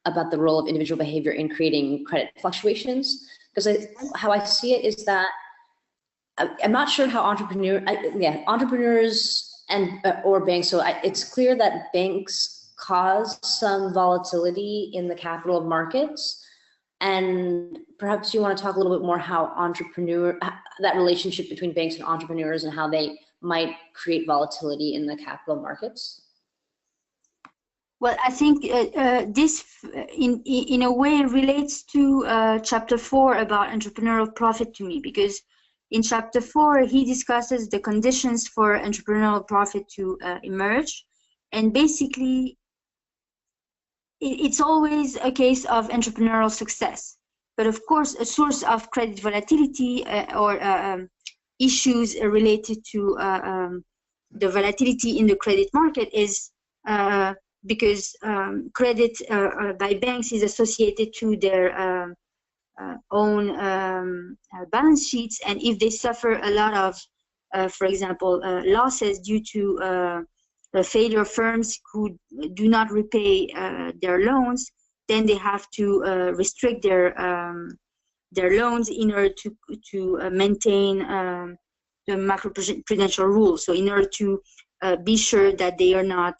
about the role of individual behavior in creating credit fluctuations, because how I see it is that I'm not sure how entrepreneurs and or banks. So it's clear that banks cause some volatility in the capital markets, and perhaps you want to talk a little bit more how that relationship between banks and entrepreneurs and how they might create volatility in the capital markets. Well, I think this, in a way, relates to chapter 4 about entrepreneurial profit to me, because in chapter 4, he discusses the conditions for entrepreneurial profit to emerge. And basically, it's always a case of entrepreneurial success. But of course, a source of credit volatility or issues related to the volatility in the credit market is because credit by banks is associated to their own balance sheets, and if they suffer a lot of for example, losses due to the failure of firms who do not repay their loans, then they have to restrict their loans in order to maintain the macroprudential rules. So in order to be sure that they are not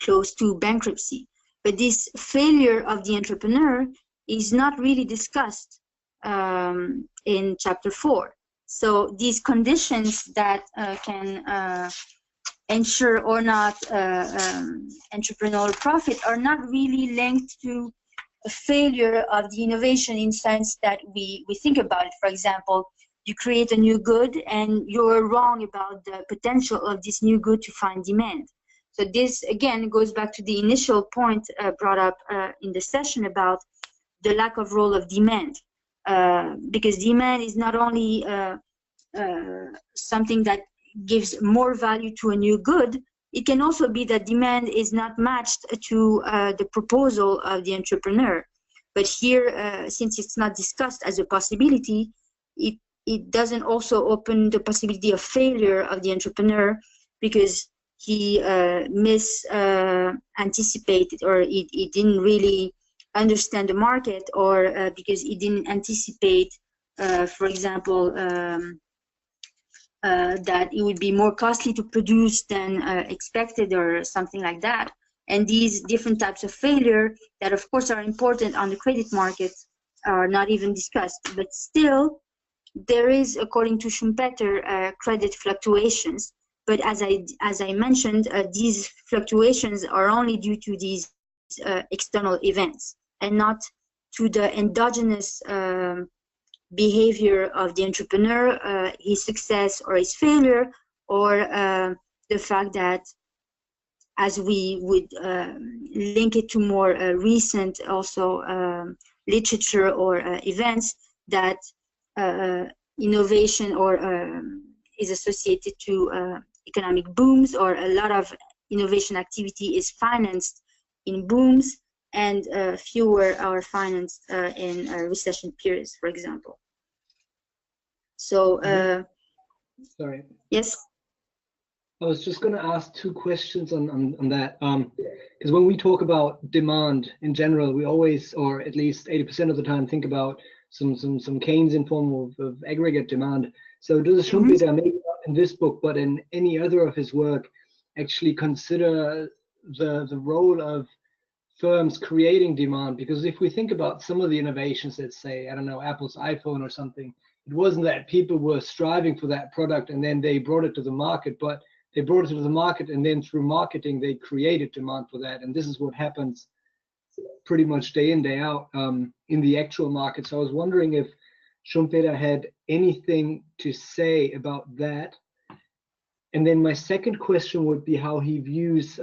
close to bankruptcy. But this failure of the entrepreneur is not really discussed in chapter 4. So these conditions that can ensure or not entrepreneurial profit are not really linked to a failure of the innovation in sense that we think about it. For example, you create a new good and you're wrong about the potential of this new good to find demand. So this again goes back to the initial point brought up in the session about the lack of role of demand, because demand is not only something that gives more value to a new good, it can also be that demand is not matched to the proposal of the entrepreneur. But here, since it's not discussed as a possibility, it doesn't also open the possibility of failure of the entrepreneur because he anticipated, or he didn't really understand the market, or because he didn't anticipate, for example, that it would be more costly to produce than expected or something like that. And these different types of failure that of course are important on the credit market are not even discussed. But still, there is, according to Schumpeter, credit fluctuations. But as I mentioned, these fluctuations are only due to these external events and not to the endogenous behavior of the entrepreneur, his success or his failure, or the fact that, as we would link it to more recent also literature or events, that innovation or is associated to economic booms, or a lot of innovation activity is financed in booms, and fewer are financed in recession periods, for example. So, sorry. Yes? I was just going to ask two questions on that. Because when we talk about demand in general, we always, or at least 80% of the time, think about some Keynesian form of aggregate demand. So does Schumpeter, maybe not in this book, but in any other of his work, actually consider the role of firms creating demand? Because if we think about some of the innovations, let's say, I don't know, Apple's iPhone or something, it wasn't that people were striving for that product and then they brought it to the market, but they brought it to the market and then through marketing, they created demand for that. And this is what happens pretty much day in, day out in the actual market. So I was wondering if Schumpeter had anything to say about that. And then my second question would be how he views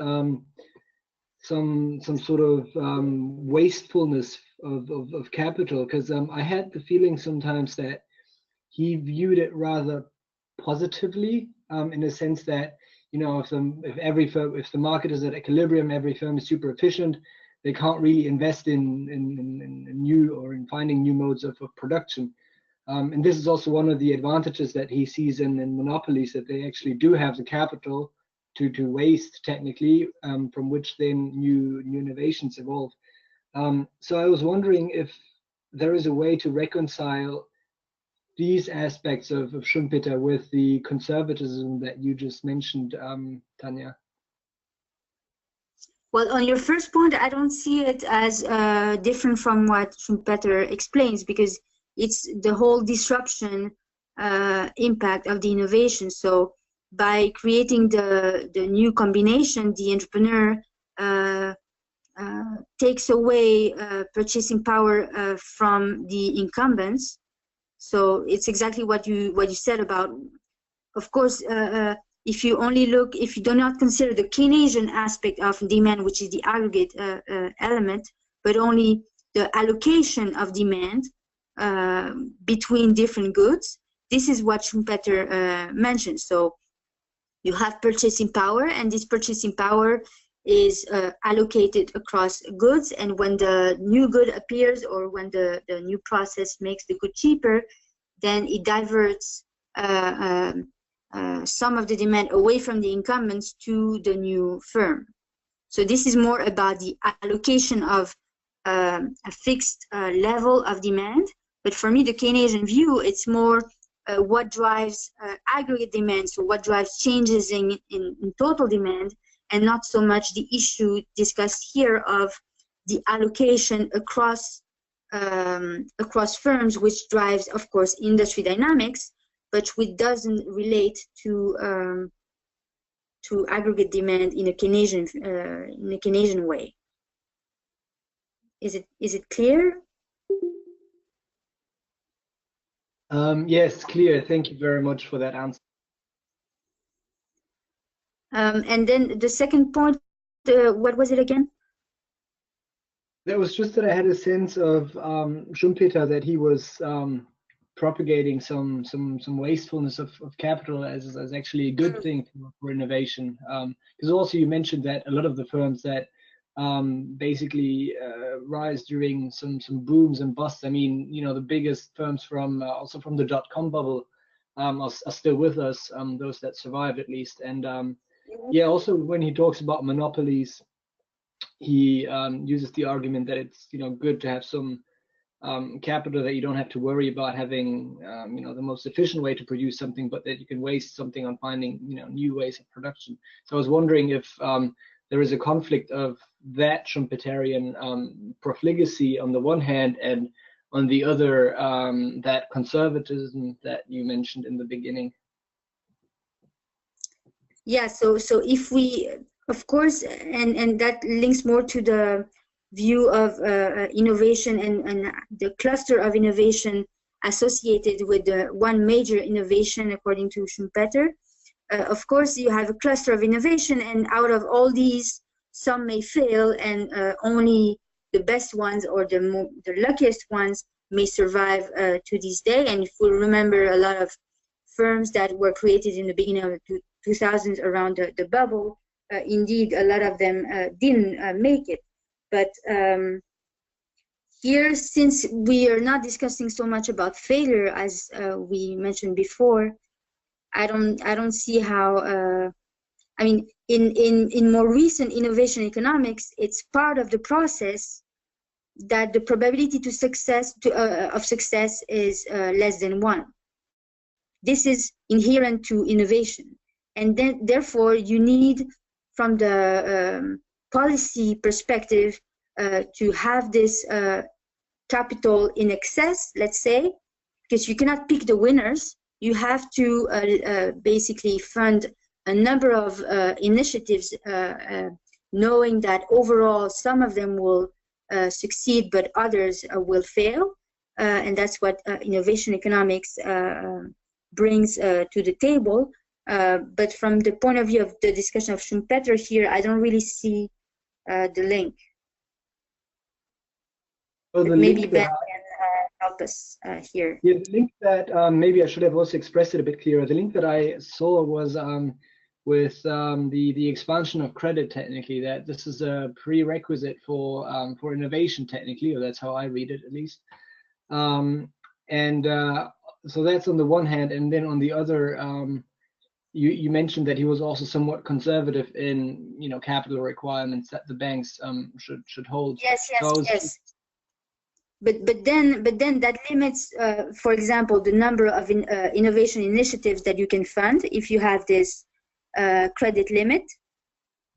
some sort of wastefulness of capital, because I had the feeling sometimes that he viewed it rather positively, in a sense that, you know, if the market is at equilibrium, every firm is super efficient, they can't really invest in new or in finding new modes of production. And this is also one of the advantages that he sees in monopolies, that they actually do have the capital to waste technically, from which then new innovations evolve. So I was wondering if there is a way to reconcile these aspects of Schumpeter with the conservatism that you just mentioned, Tania. Well, on your first point, I don't see it as different from what Schumpeter explains, because it's the whole disruption impact of the innovation. So by creating the new combination, the entrepreneur takes away purchasing power from the incumbents. So it's exactly what you said about, of course, if you do not consider the Keynesian aspect of demand, which is the aggregate element, but only the allocation of demand between different goods, this is what Schumpeter mentioned. So you have purchasing power, and this purchasing power is allocated across goods, and when the new good appears, or when the new process makes the good cheaper, then it diverts some of the demand away from the incumbents to the new firm. So this is more about the allocation of a fixed level of demand. But for me, the Keynesian view, it's more what drives aggregate demand, so what drives changes in total demand, and not so much the issue discussed here of the allocation across firms, which drives, of course, industry dynamics, but which doesn't relate to aggregate demand in a Keynesian way. Is it clear? Yes, clear. Thank you very much for that answer. And then the second point, what was it again? That was just that I had a sense of Schumpeter, that he was propagating some wastefulness of capital as actually a good thing for innovation. Because also you mentioned that a lot of the firms that basically rise during some booms and busts. I mean, you know, the biggest firms from also from the .com bubble are still with us, those that survived at least. And yeah, also when he talks about monopolies, he uses the argument that it's, you know, good to have some capital that you don't have to worry about having, you know, the most efficient way to produce something, but that you can waste something on finding, you know, new ways of production. So I was wondering if there is a conflict of that Schumpeterian profligacy on the one hand, and on the other, that conservatism that you mentioned in the beginning. Yeah, so if we, of course, and that links more to the view of innovation and the cluster of innovation associated with the one major innovation according to Schumpeter. Of course, you have a cluster of innovation, and out of all these, some may fail, and only the best ones or the luckiest ones may survive to this day. And if we remember, a lot of firms that were created in the beginning of the 2000s around the bubble, indeed, a lot of them didn't make it. But here, since we are not discussing so much about failure as we mentioned before, I don't see how. I mean, in more recent innovation economics, it's part of the process that the probability of success is less than 1. This is inherent to innovation, and then therefore you need, from the policy perspective, to have this capital in excess, let's say, because you cannot pick the winners. You have to basically fund a number of initiatives, knowing that overall some of them will succeed, but others will fail. And that's what innovation economics brings to the table. But from the point of view of the discussion of Schumpeter here, I don't really see the link. So maybe Ben can help us here. Yeah, the link that maybe I should have also expressed it a bit clearer. The link that I saw was with the expansion of credit, technically, that this is a prerequisite for innovation, technically, or that's how I read it at least. So that's on the one hand, and then on the other, you mentioned that he was also somewhat conservative in, you know, capital requirements that the banks should hold. Yes. But then that limits, for example, the number of innovation initiatives that you can fund if you have this credit limit.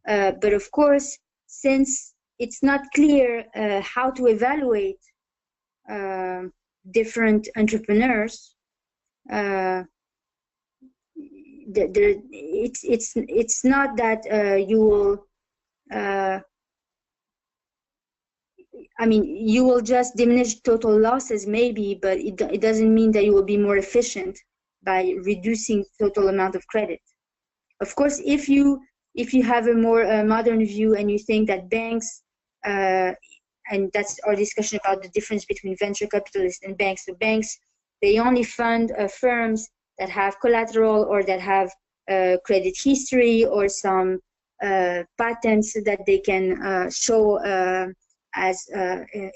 But of course, since it's not clear how to evaluate different entrepreneurs, it's not that you will. I mean, you will just diminish total losses, maybe, but it doesn't mean that you will be more efficient by reducing total amount of credit. Of course, if you have a more modern view and you think that banks, and that's our discussion about the difference between venture capitalists and banks. So banks, they only fund firms that have collateral or that have credit history or some patents that they can show as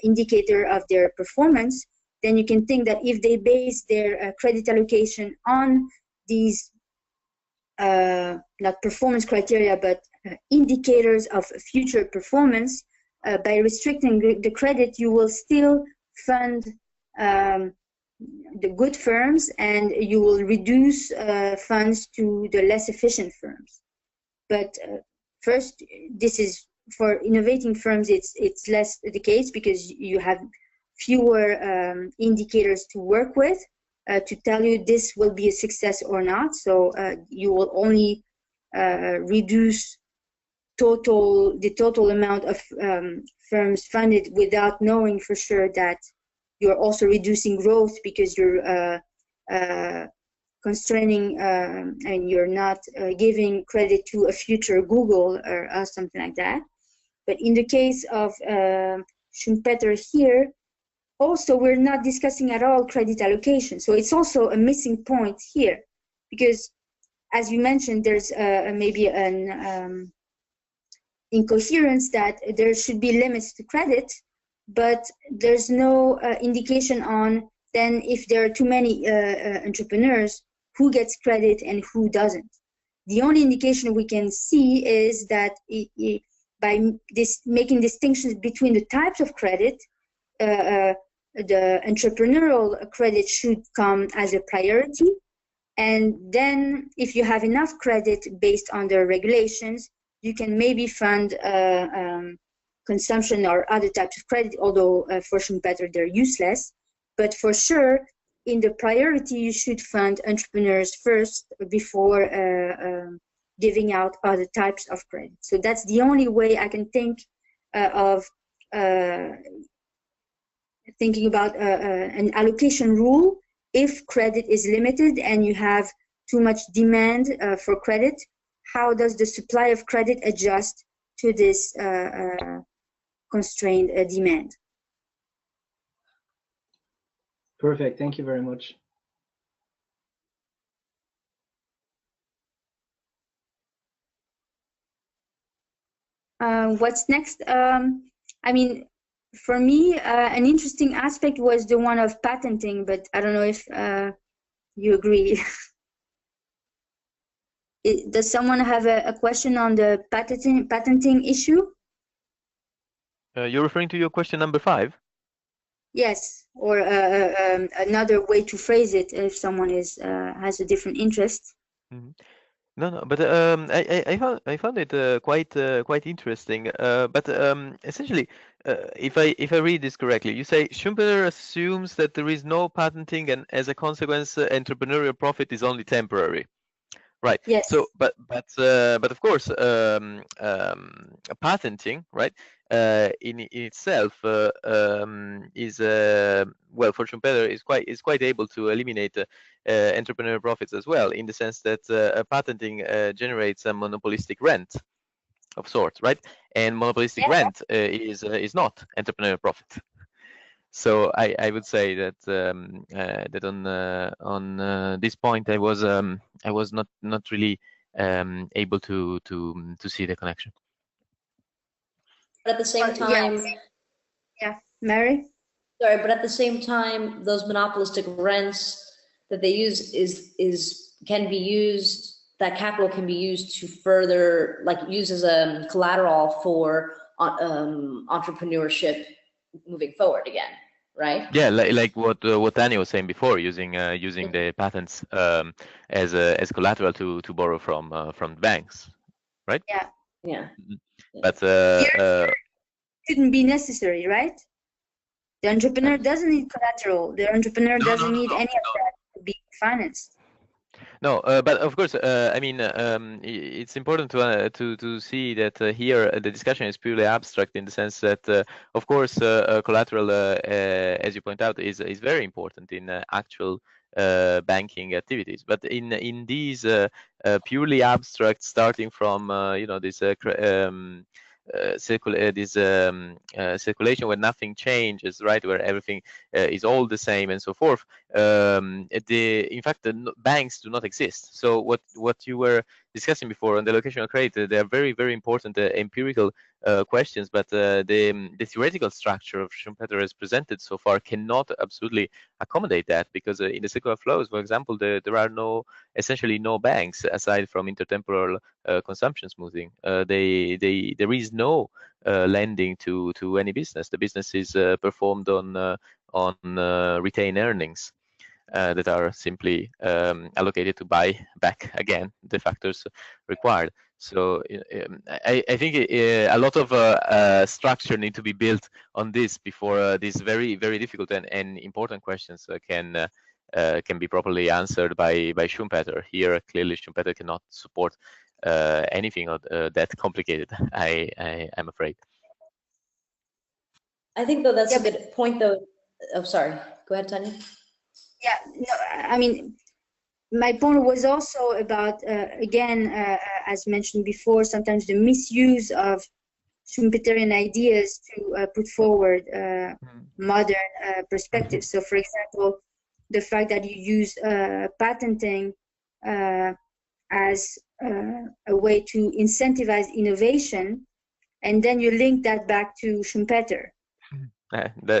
indicator of their performance. then you can think that if they base their credit allocation on these not performance criteria, but indicators of future performance, by restricting the credit, you will still fund the good firms, and you will reduce funds to the less efficient firms. But first, this is for innovating firms, it's less the case because you have fewer indicators to work with to tell you this will be a success or not. So you will only reduce the total amount of firms funded without knowing for sure that you're also reducing growth because you're constraining and you're not giving credit to a future Google or something like that. But in the case of Schumpeter here, also we're not discussing at all credit allocation. So it's also a missing point here, because as you mentioned, there's maybe an incoherence that there should be limits to credit, but there's no indication on then if there are too many entrepreneurs, who gets credit and who doesn't. The only indication we can see is that by making distinctions between the types of credit, the entrepreneurial credit should come as a priority. And then if you have enough credit based on the regulations, you can maybe fund consumption or other types of credit, although for Schumpeter they're useless. But for sure, in the priority, you should fund entrepreneurs first before giving out other types of credit. So that's the only way I can think of thinking about an allocation rule. If credit is limited and you have too much demand for credit, how does the supply of credit adjust to this constrained demand? Perfect. Thank you very much. What's next? I mean, for me, an interesting aspect was the one of patenting, but I don't know if you agree. Does someone have a question on the patenting issue? You're referring to your question number 5? Yes, or another way to phrase it if someone has a different interest. Mm-hmm. No, but I found it quite interesting. But essentially, if I read this correctly, you say Schumpeter assumes that there is no patenting, and as a consequence, entrepreneurial profit is only temporary. Right. Yes. So, but of course, patenting, right, in itself is well, for Schumpeter is quite able to eliminate entrepreneurial profits as well, in the sense that patenting generates a monopolistic rent of sorts, right? And monopolistic rent is not entrepreneurial profit. So I would say that that on this point I was not really able to see the connection. But at the same time, yeah, Mary. Sorry, but at the same time, those monopolistic rents that they use can be used. That capital can be used to further, like, use as a collateral for entrepreneurship moving forward again, right? Yeah, like what Tania was saying before, using the patents as collateral to borrow from banks, right? Yeah. Yeah. But shouldn't be necessary, right? The entrepreneur doesn't need collateral. The entrepreneur doesn't need any of that to be financed. No, but of course, I mean, it's important to see that here the discussion is purely abstract, in the sense that, of course, collateral, as you point out, is very important in actual banking activities. But in these purely abstract, starting from this circulation where nothing changes, right, where everything is all the same and so forth, in fact the banks do not exist. So what you were discussing before on the location of credit, they are very, very important empirical questions, but the theoretical structure of Schumpeter as presented so far cannot absolutely accommodate that, because in the circular flows, for example, there are essentially no banks aside from intertemporal consumption smoothing. There is no lending to any business. The business is performed on retained earnings that are simply allocated to buy back again the factors required. So I think a lot of structure need to be built on this before these very, very difficult and important questions can be properly answered by Schumpeter. Here, clearly, Schumpeter cannot support anything that complicated, I'm afraid. I think, though, that's a good point, though. Oh, sorry. Go ahead, Tania. Yeah, no, I mean, my point was also about, again, as mentioned before, sometimes the misuse of Schumpeterian ideas to put forward modern perspectives. So, for example, the fact that you use patenting as a way to incentivize innovation, and then you link that back to Schumpeter. That would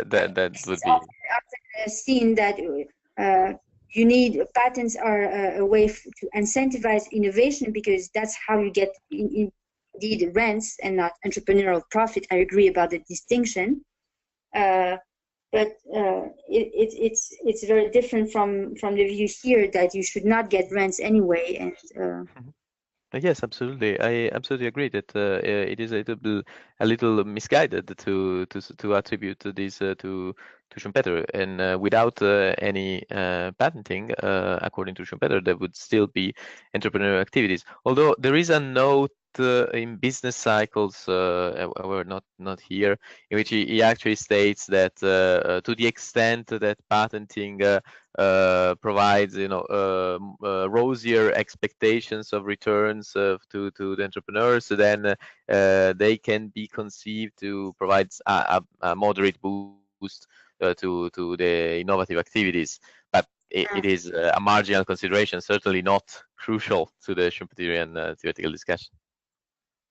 be often seen that you need patents are a way to incentivize innovation, because that's how you get indeed rents and not entrepreneurial profit. I agree about the distinction, but it's very different from the view here that you should not get rents anyway. And yes, absolutely. I absolutely agree that it is a little misguided to attribute this to Schumpeter, and without any patenting, according to Schumpeter, there would still be entrepreneurial activities. Although there is a note in Business Cycles, we're not here, in which he actually states that to the extent that patenting provides, rosier expectations of returns to the entrepreneurs, then they can be conceived to provide a moderate boost to the innovative activities. But it is a marginal consideration, certainly not crucial to the Schumpeterian theoretical discussion.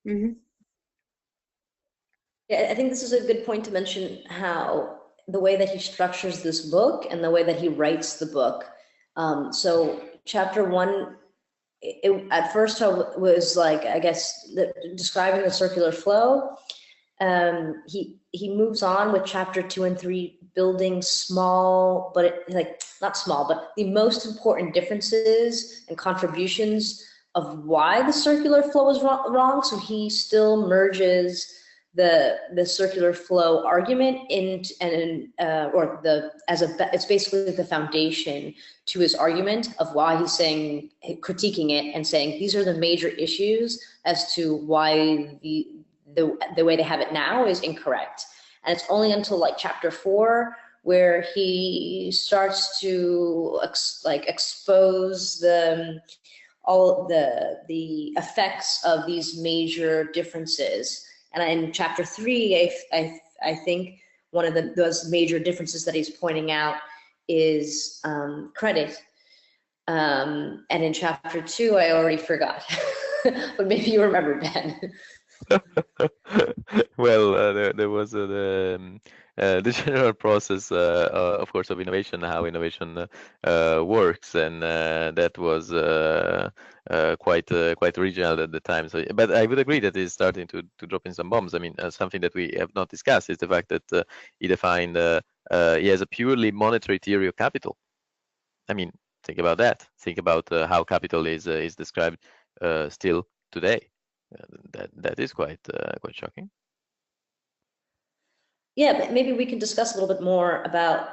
Mm-hmm. Yeah, I think this is a good point to mention, how the way that he structures this book and the way that he writes the book. So chapter 1, at first was like, I guess, describing the circular flow. He moves on with chapter 2 and 3, building small, but not small, but the most important differences and contributions of why the circular flow is wrong. So he still merges the circular flow argument it's basically the foundation to his argument of why he's critiquing it and saying these are the major issues as to why the way they have it now is incorrect. And it's only until like chapter 4 where he starts to expose all the effects of these major differences. And in chapter 3, I think one of those major differences that he's pointing out is credit. And in chapter 2, I already forgot, but maybe you remember, Ben. Well, there was the general process, of course, of innovation, how innovation works, and that was quite original at the time. So, but I would agree that it's starting to drop in some bombs. I mean, something that we have not discussed is the fact that he defined he has a purely monetary theory of capital. I mean, think about that. Think about how capital is described still today. That is quite shocking. Yeah, but maybe we can discuss a little bit more about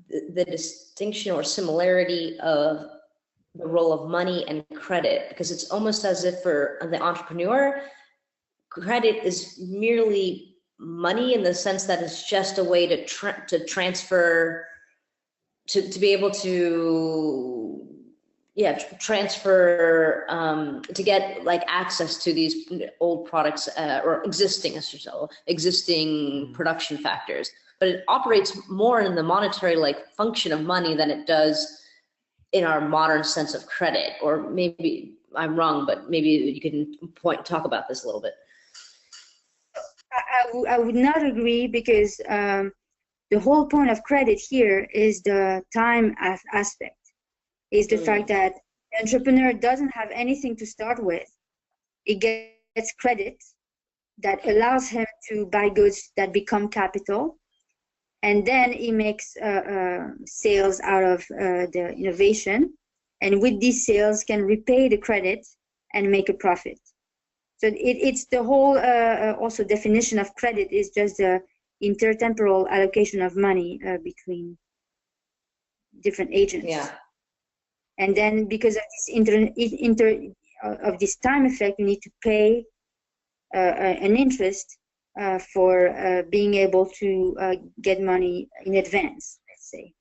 the distinction or similarity of the role of money and credit, because it's almost as if for the entrepreneur, credit is merely money in the sense that it's just a way to transfer, to be able to transfer, to get like access to these old products or existing production factors. But it operates more in the monetary function of money than it does in our modern sense of credit. Or maybe I'm wrong, but maybe you can talk about this a little bit. I would not agree, because the whole point of credit here is the time aspect, is the fact that the entrepreneur doesn't have anything to start with. He gets credit that allows him to buy goods that become capital, and then he makes sales out of the innovation, and with these sales can repay the credit and make a profit. So it's the whole also definition of credit is just the intertemporal allocation of money between different agents. Yeah. And then because of this of this time effect, you need to pay an interest for being able to get money in advance, let's say.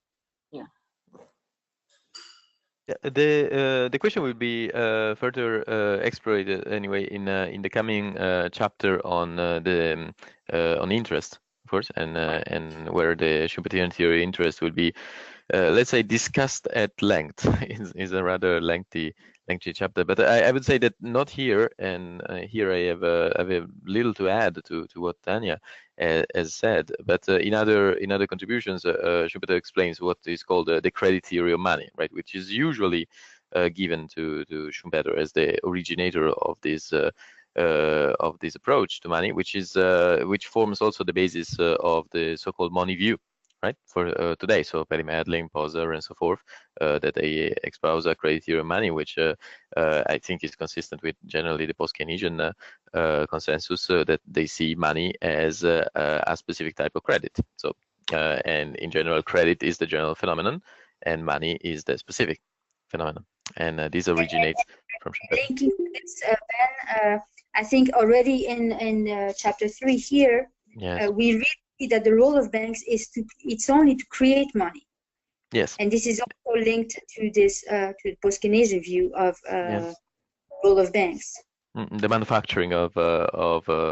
Yeah. Yeah, the question will be further explored anyway in the coming chapter on on interest, of course, and where the Schumpeterian theory of interest will be, let's say, discussed at length. is a rather lengthy chapter, but I would say that not here, and here I have a little to add to what Tania has said, but in other contributions, Schumpeter explains what is called the credit theory of money, right, which is usually given to Schumpeter as the originator of this approach to money, which forms also the basis of the so-called money view, right, for today. So Perry Madlin, Poser, and so forth, that they espouse a credit theory of money, which I think is consistent with generally the post-Keynesian consensus that they see money as a specific type of credit. So, and in general, credit is the general phenomenon, and money is the specific phenomenon. And this originates from Schumpeter. Linking this, Ben, I think already in chapter 3 here, Yes. we read that the role of banks is it's only to create money. Yes. And this is also linked to this to the post-Keynesian view of Yes. role of banks. The manufacturing of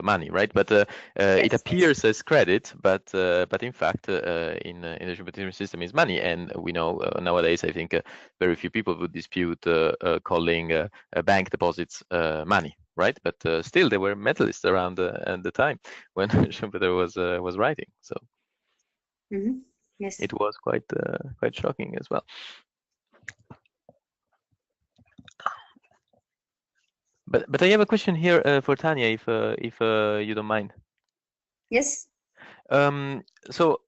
money, right? But Yes. it appears as credit, but in fact, in the Schumpeterian system, is money. And we know nowadays, I think very few people would dispute calling bank deposits money, right? But still, there were metalists around at the time when Schumpeter was writing. So Yes, it was quite shocking as well. But I have a question here for Tania, if you don't mind. Yes. So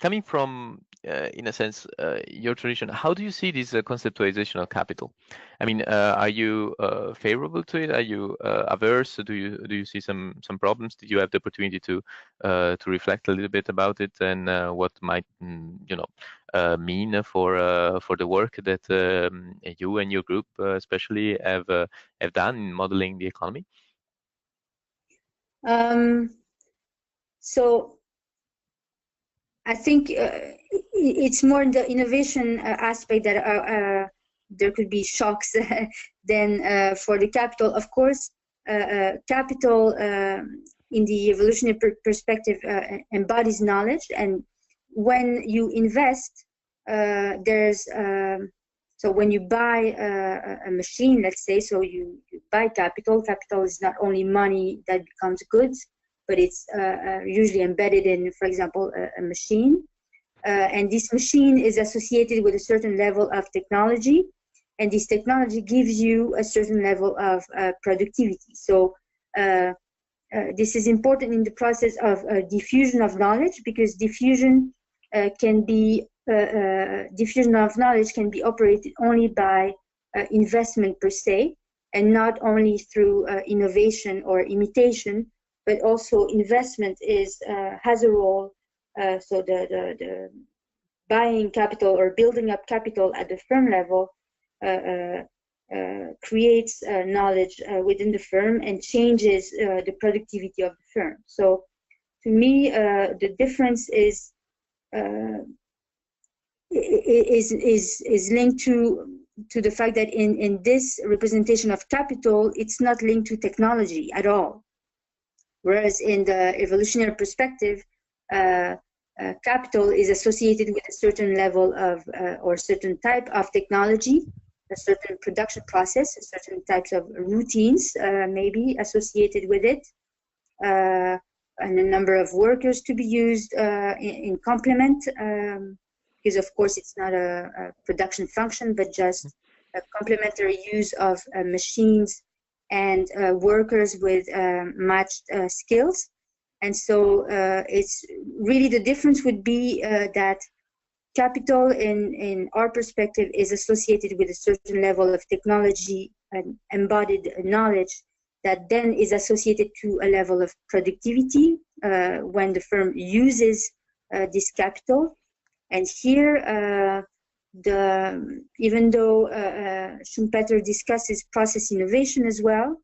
coming from, in a sense, your tradition, how do you see this conceptualization of capital? I mean, are you favorable to it? Are you averse? Do you see some problems? Did you have the opportunity to reflect a little bit about it, and what might mean for the work that you and your group especially have done in modeling the economy? So I think it's more in the innovation aspect that there could be shocks than for the capital. Of course, capital in the evolutionary perspective embodies knowledge, and when you invest, so when you buy a machine, let's say, so you buy capital. Capital is not only money that becomes goods, but it's usually embedded in, for example, a machine. And this machine is associated with a certain level of technology, and this technology gives you a certain level of productivity. So this is important in the process of diffusion of knowledge, because diffusion of knowledge can be operated only by investment per se, and not only through innovation or imitation, but also investment has a role. So the buying capital or building up capital at the firm level creates knowledge within the firm and changes the productivity of the firm. So to me, the difference is linked to the fact that in this representation of capital, it's not linked to technology at all. Whereas in the evolutionary perspective, capital is associated with a certain level of or certain type of technology, a certain production process, certain types of routines maybe associated with it, and a number of workers to be used in complement, because of course it's not a production function, but just a complementary use of machines and workers with matched skills. And so it's really, the difference would be that capital in our perspective is associated with a certain level of technology and embodied knowledge that then is associated to a level of productivity when the firm uses this capital. And here, even though Schumpeter discusses process innovation as well,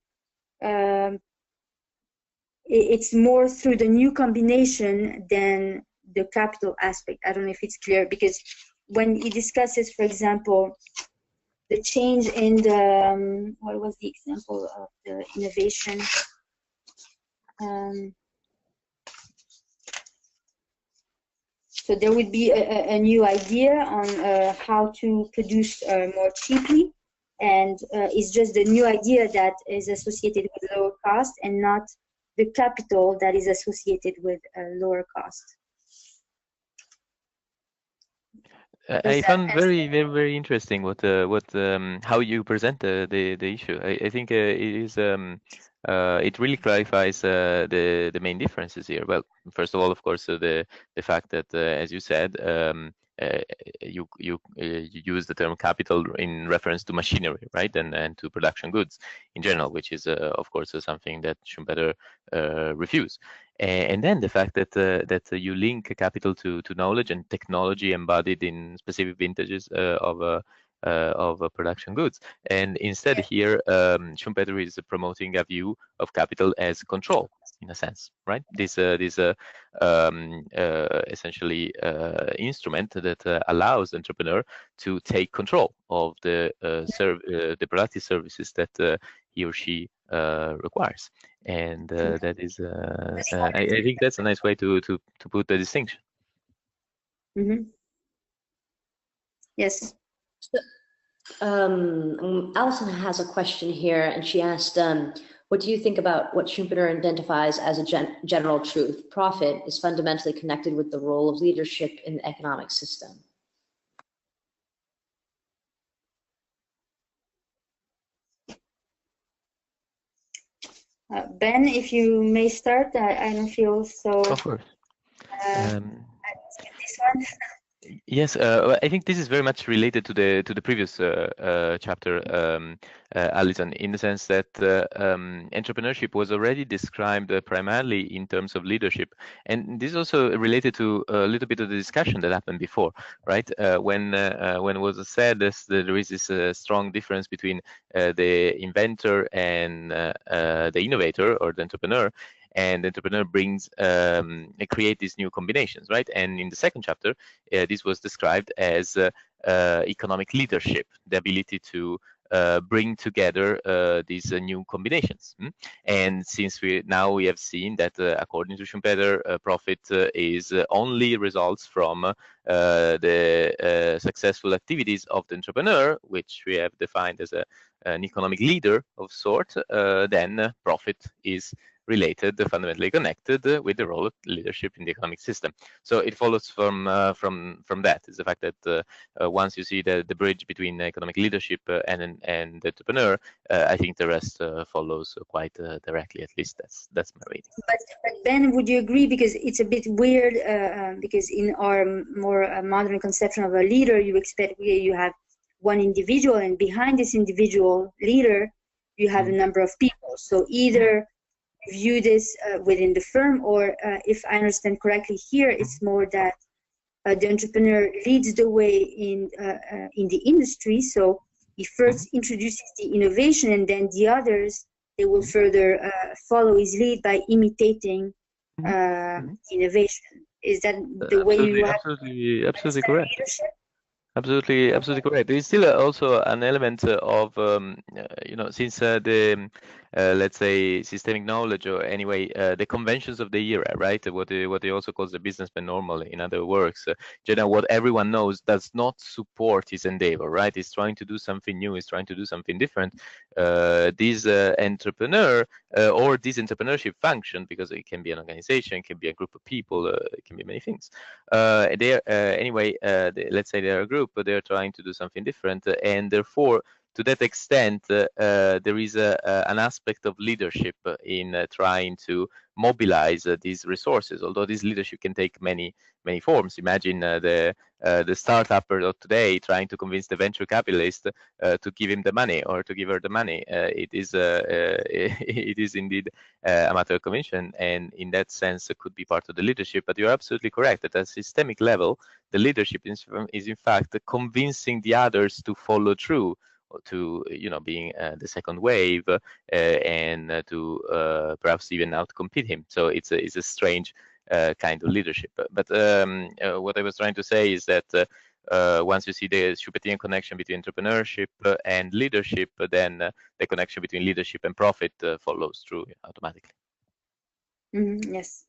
it's more through the new combination than the capital aspect. I don't know if it's clear, because when he discusses, for example, the change in the, what was the example of the innovation? So there would be a new idea on how to produce more cheaply, and it's just the new idea that is associated with lower cost and not the capital that is associated with lower cost. I found very interesting how you present the issue. I think it is it really clarifies the main differences here. Well, first of all, of course, the fact that as you said, you use the term capital in reference to machinery, right, and to production goods in general, which is of course something that Schumpeter refused. And then the fact that you link capital to knowledge and technology embodied in specific vintages of production goods. And instead here, Schumpeter is promoting a view of capital as control, in a sense, right? This essentially instrument that allows the entrepreneur to take control of the productive services that he or she requires. And that is, I think that's a nice way to put the distinction. Mm-hmm. Yes. Alison has a question here, and she asked, what do you think about what Schumpeter identifies as a general truth? Profit is fundamentally connected with the role of leadership in the economic system. Ben, if you may start, I don't feel so. Of course. This one. Yes, I think this is very much related to the previous chapter, Alison, in the sense that entrepreneurship was already described primarily in terms of leadership, and this is also related to a little bit of the discussion that happened before, right? When it was said there is this strong difference between the inventor and the innovator or the entrepreneur. And the entrepreneur brings create these new combinations, right? And in the second chapter, this was described as economic leadership, the ability to bring together these new combinations. And since we have seen that according to Schumpeter, profit is only results from the successful activities of the entrepreneur, which we have defined as an economic leader of sort, then profit is related, fundamentally connected with the role of leadership in the economic system. So it follows from that is the fact that once you see the bridge between economic leadership and the entrepreneur, I think the rest follows quite directly. At least that's my reading. But Ben, would you agree? Because it's a bit weird. Because in our more modern conception of a leader, you expect you have one individual, and behind this individual leader, you have a number of people. So either view this within the firm, or if I understand correctly here, it's more that the entrepreneur leads the way in the industry. So he first introduces the innovation, and then the others, they will further follow his lead by imitating innovation. Is that the way you have? Absolutely correct. Leadership? Absolutely correct. There is still also an element of, since the let's say, systemic knowledge, or anyway, the conventions of the era, right? What he also calls the businessman normal in other works. What everyone knows does not support his endeavor, right? He's trying to do something new, he's trying to do something different. This entrepreneur or this entrepreneurship function, because it can be an organization, it can be a group of people, it can be many things. Let's say they're a group, but they're trying to do something different, and therefore, to that extent, there is an aspect of leadership in trying to mobilize these resources. Although this leadership can take many forms. Imagine the startupper of today trying to convince the venture capitalist to give him the money or to give her the money. It is indeed a matter of conviction, and in that sense, it could be part of the leadership. But you're absolutely correct. At a systemic level, the leadership is in fact convincing the others to follow through, to being the second wave, and to perhaps even outcompete him. So it's a strange kind of leadership. But what I was trying to say is that once you see the Schumpeterian connection between entrepreneurship and leadership, then the connection between leadership and profit follows through automatically. Yes.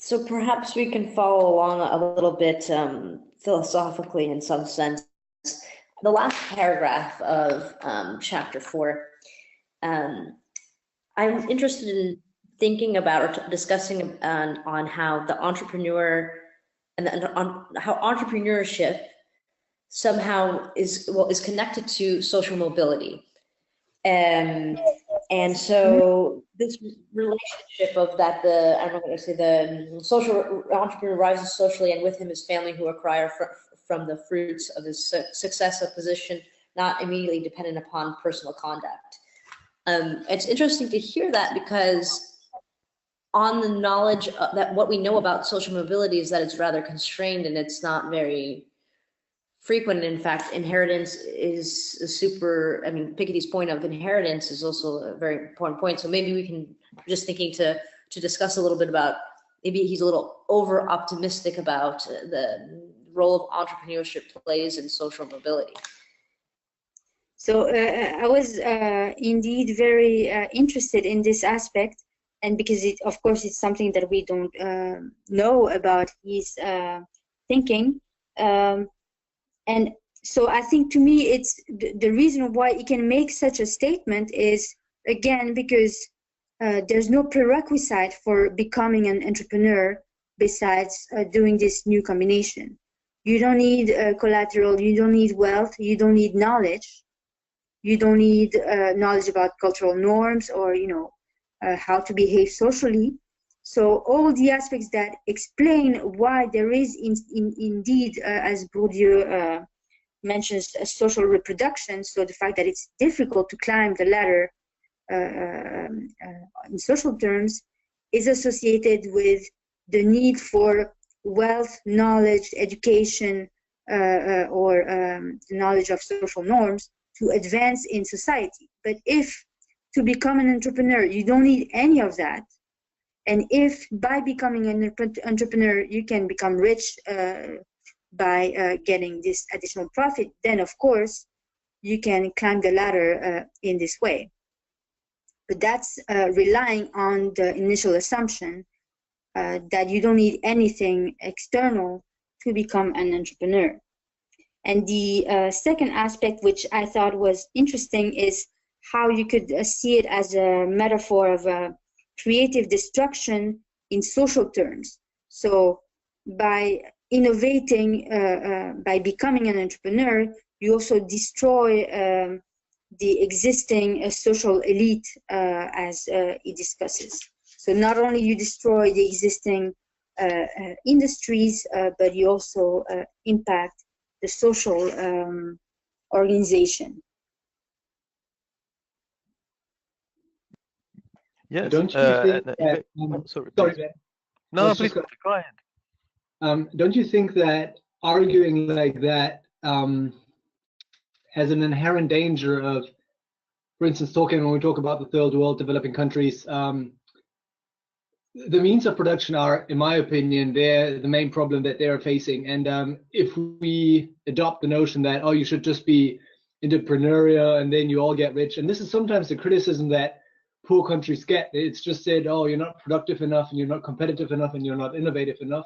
So perhaps we can follow along a little bit philosophically in some sense. The last paragraph of chapter 4, I'm interested in thinking about or discussing on how the entrepreneur and on how entrepreneurship somehow is connected to social mobility. And so this relationship of that, I don't know what to say, the social entrepreneur rises socially, and with him his family, who acquire from the fruits of his success of position, not immediately dependent upon personal conduct. It's interesting to hear that, because on the knowledge that what we know about social mobility is that it's rather constrained and it's not very frequent. In fact, inheritance is a super, Piketty's point of inheritance is also a very important point. So maybe we can, just thinking to discuss a little bit about, maybe he's a little over optimistic about the role of entrepreneurship plays in social mobility. So I was indeed very interested in this aspect, and because of course it's something that we don't know about his thinking. And so I think, to me, it's the reason why he can make such a statement is, again, because there's no prerequisite for becoming an entrepreneur besides doing this new combination. You don't need collateral, you don't need wealth, you don't need knowledge, you don't need knowledge about cultural norms or how to behave socially. So all the aspects that explain why there is indeed, as Bourdieu mentions, a social reproduction, so the fact that it's difficult to climb the ladder in social terms, is associated with the need for wealth, knowledge, education, or knowledge of social norms to advance in society. But if to become an entrepreneur, you don't need any of that, and if by becoming an entrepreneur you can become rich by getting this additional profit, then of course you can climb the ladder in this way. But that's relying on the initial assumption that you don't need anything external to become an entrepreneur. And the second aspect, which I thought was interesting, is how you could see it as a metaphor of creative destruction in social terms. So by innovating, by becoming an entrepreneur, you also destroy the existing social elite, as he discusses. So not only you destroy the existing industries, but you also impact the social organization. Yes. Don't you think that, sorry, Ben. No, please go ahead. Don't you think that arguing like that has an inherent danger of, for instance, when we talk about the third world developing countries, the means of production are, in my opinion, they're the main problem that they're facing. And if we adopt the notion that, oh, you should just be entrepreneurial and then you all get rich, and this is sometimes the criticism that poor countries get. It's just said, oh, you're not productive enough and you're not competitive enough and you're not innovative enough.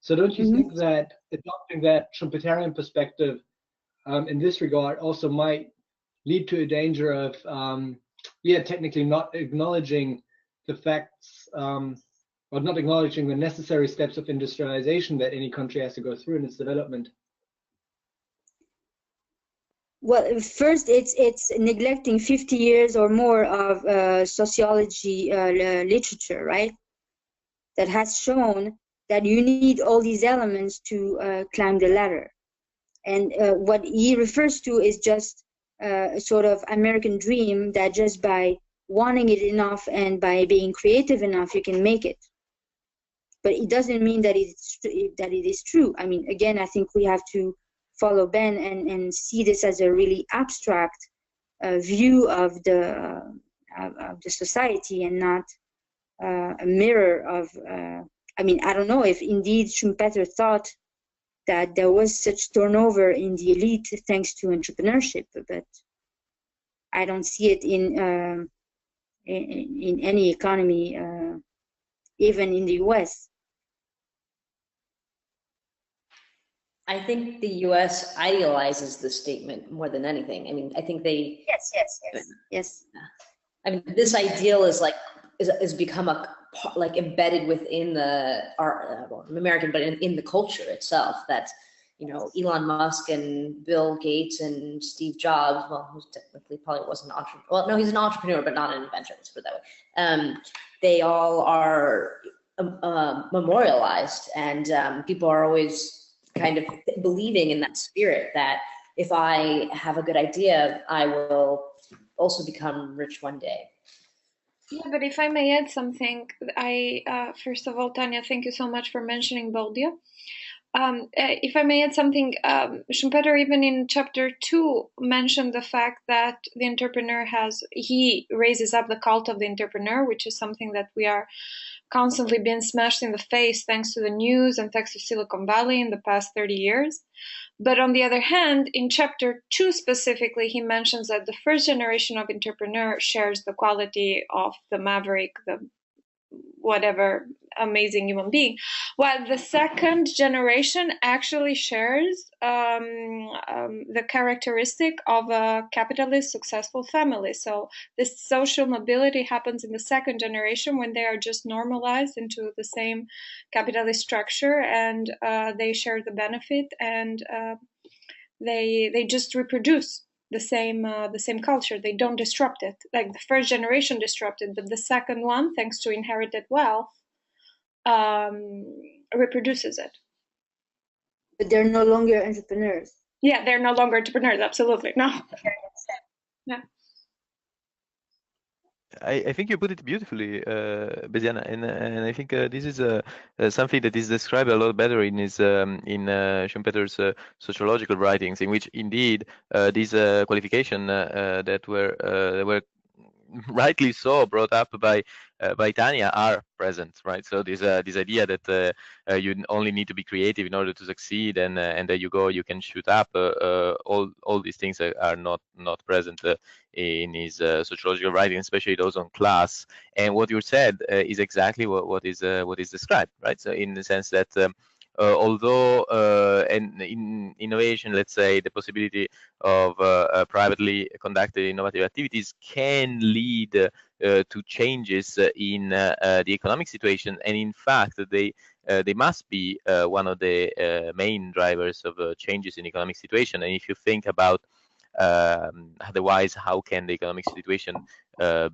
So don't you think that adopting that Schumpeterian perspective in this regard also might lead to a danger of, technically not acknowledging the facts, or not acknowledging the necessary steps of industrialization that any country has to go through in its development? Well, first, it's neglecting 50 years or more of sociology literature, right? That has shown that you need all these elements to climb the ladder. And what he refers to is just a sort of American dream that just by wanting it enough and by being creative enough, you can make it. But it doesn't mean that it is true. I mean, again, I think we have to follow Ben and see this as a really abstract view of the society and not a mirror of. I mean, I don't know if indeed Schumpeter thought that there was such turnover in the elite thanks to entrepreneurship, but I don't see it in any economy, even in the US. I think the US idealizes this statement more than anything. I mean, I think they. Yes. I mean, this ideal is like is become like embedded within American, but in the culture itself. That, you know, Elon Musk and Bill Gates and Steve Jobs, well, who technically probably wasn't an entrepreneur. Well, no, he's an entrepreneur, but not an inventor. Let's put it that way. They all are memorialized, and people are always kind of believing in that spirit that if I have a good idea, I will also become rich one day. Yeah, but if I may add something, first of all, Tania, thank you so much for mentioning Bourdieu. If I may add something, Schumpeter, even in chapter 2, mentioned the fact that the entrepreneur he raises up the cult of the entrepreneur, which is something that we are constantly being smashed in the face thanks to the news and thanks to Silicon Valley in the past 30 years. But on the other hand, in chapter 2 specifically, he mentions that the first generation of entrepreneur shares the quality of the maverick, the whatever amazing human being, while the second generation actually shares the characteristic of a capitalist successful family. So this social mobility happens in the second generation when they are just normalized into the same capitalist structure, and they share the benefit, and they just reproduce the same culture. They don't disrupt it. Like the first generation disrupted, but the second one, thanks to inherited wealth, reproduces it. But they're no longer entrepreneurs. Yeah, they're no longer entrepreneurs. Absolutely, no. Yeah. I think you put it beautifully, Beziana, and I think this is something that is described a lot better in his in Schumpeter's sociological writings, in which indeed these qualifications that were rightly so brought up by Tania are present, right? So this idea that you only need to be creative in order to succeed, and there you go, you can shoot up. All these things are not present in his sociological writing, especially those on class. And what you said is exactly what is described, right? So in the sense that although and in innovation, let's say, the possibility of privately conducted innovative activities can lead to changes in the economic situation, and in fact they must be one of the main drivers of changes in economic situation. And if you think about otherwise, how can the economic situation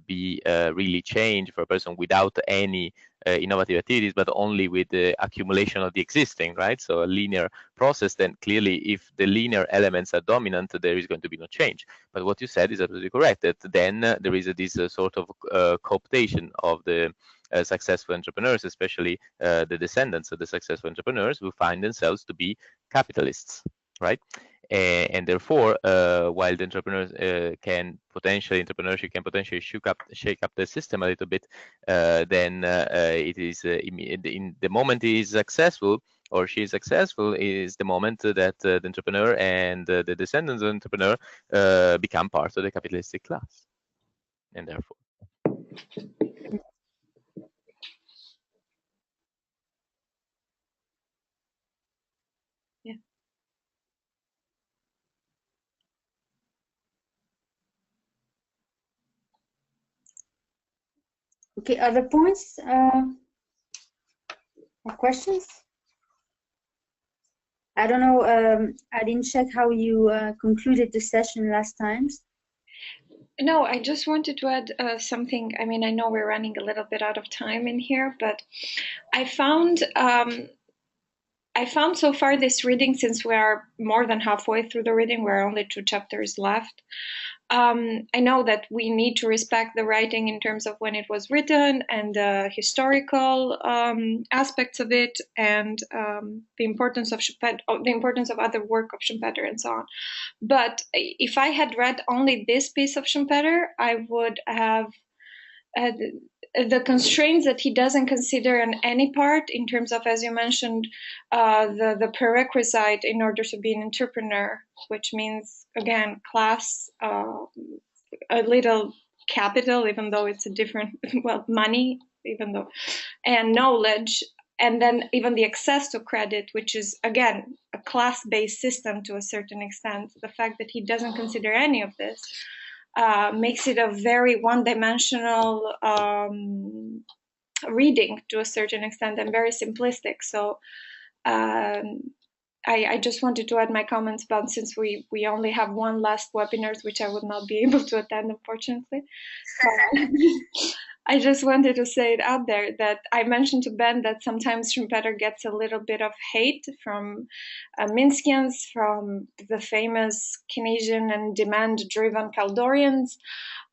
be really changed for a person without any innovative activities, but only with the accumulation of the existing, right? So a linear process, then clearly if the linear elements are dominant, there is going to be no change. But what you said is absolutely correct, that then there is this sort of cooptation of the successful entrepreneurs, especially the descendants of the successful entrepreneurs, who find themselves to be capitalists, right? And therefore, while the entrepreneurs entrepreneurship can potentially shake up the system a little bit, then it is in the moment he is successful or she is successful is the moment that the entrepreneur and the descendants of the entrepreneur become part of the capitalistic class, and therefore. Yeah. Okay, other points or questions? I don't know, I didn't check how you concluded the session last time. No, I just wanted to add something. I mean, I know we're running a little bit out of time in here, but I found so far this reading, since we are more than halfway through the reading, we're only 2 chapters left. I know that we need to respect the writing in terms of when it was written and the historical aspects of it, and the importance of Schumpeter, the importance of other work of Schumpeter, and so on. But if I had read only this piece of Schumpeter, I would have the constraints that he doesn't consider in any part, in terms of, as you mentioned, the prerequisite in order to be an entrepreneur, which means, again, class, a little capital, even though it's a different, well, money, even though, and knowledge, and then even the access to credit, which is, again, a class-based system to a certain extent. The fact that he doesn't consider any of this makes it a very one-dimensional reading to a certain extent, and very simplistic. So I just wanted to add my comments about, since we only have one last webinar, which I would not be able to attend, unfortunately. I just wanted to say it out there that I mentioned to Ben that sometimes Schumpeter gets a little bit of hate from Minskians, from the famous Keynesian and demand-driven Kaldorians.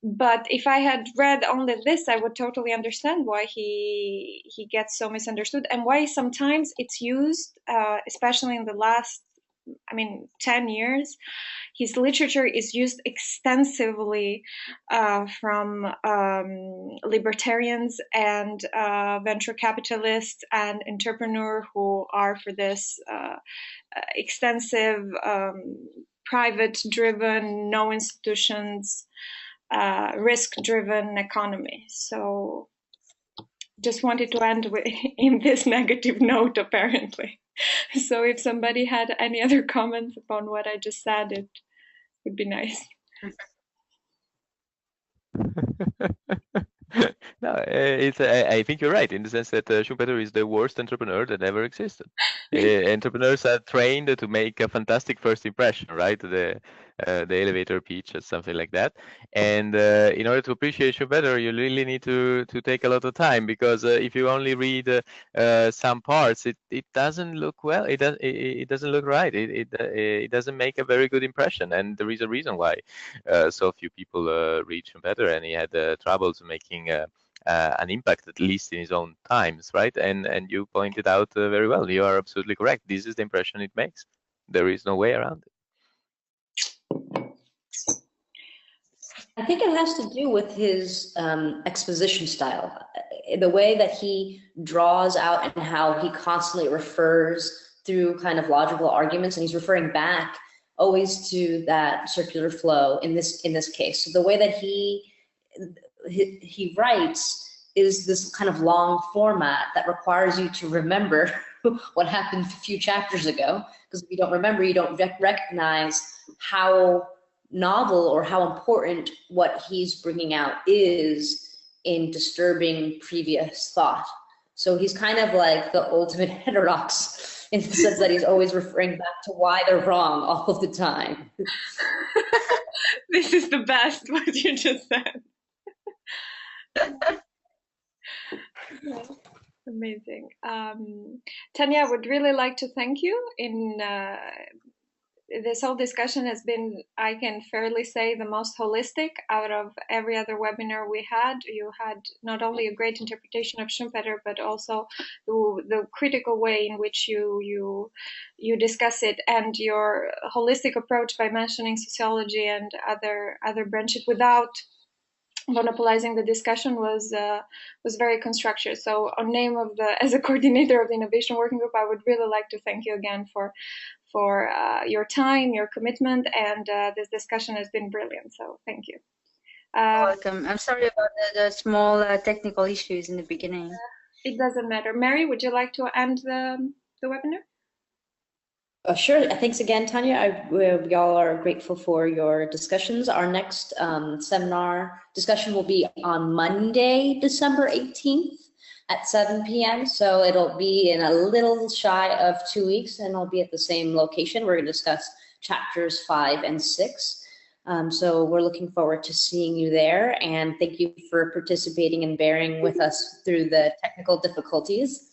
But if I had read only this, I would totally understand why he gets so misunderstood, and why sometimes it's used, especially in the last, 10 years. His literature is used extensively from libertarians and venture capitalists and entrepreneurs who are for this extensive private-driven, no institutions, risk-driven economy. So just wanted to end in this negative note, apparently. So if somebody had any other comments upon what I just said, it would be nice. No, I think you're right in the sense that Schumpeter is the worst entrepreneur that ever existed. Entrepreneurs are trained to make a fantastic first impression, right? The elevator pitch or something like that. And in order to appreciate Schumpeter, you really need to take a lot of time, because if you only read some parts, it doesn't look well. It doesn't look right. It doesn't make a very good impression, and there is a reason why so few people read Schumpeter, and he had troubles making an impact, at least in his own times, right? And you pointed out very well. You are absolutely correct. This is the impression it makes. There is no way around it. I think it has to do with his exposition style, the way that he draws out and how he constantly refers through kind of logical arguments, and he's referring back always to that circular flow in this case. So the way that he writes is this kind of long format that requires you to remember what happened a few chapters ago, because if you don't remember, you don't recognize how novel or how important what he's bringing out is in disturbing previous thought. So he's kind of like the ultimate heterodox in the sense that he's always referring back to why they're wrong all of the time. This is the best, what you just said. Amazing. Tania, I would really like to thank you this whole discussion has been, I can fairly say, the most holistic out of every other webinar we had. You had not only a great interpretation of Schumpeter, but also the critical way in which you discuss it, and your holistic approach by mentioning sociology and other branches without monopolizing the discussion was very constructive. So on name of as a coordinator of the Innovation Working Group, I would really like to thank you again for your time, your commitment, and this discussion has been brilliant. So thank you. You're welcome. I'm sorry about the small technical issues in the beginning. It doesn't matter. Mary, would you like to end the webinar? Sure. Thanks again, Tanya. We all are grateful for your discussions. Our next seminar discussion will be on Monday, December 18th at 7 p.m. So it'll be in a little shy of 2 weeks, and it'll be at the same location. We're going to discuss chapters 5 and 6. So we're looking forward to seeing you there. And thank you for participating and bearing with us through the technical difficulties.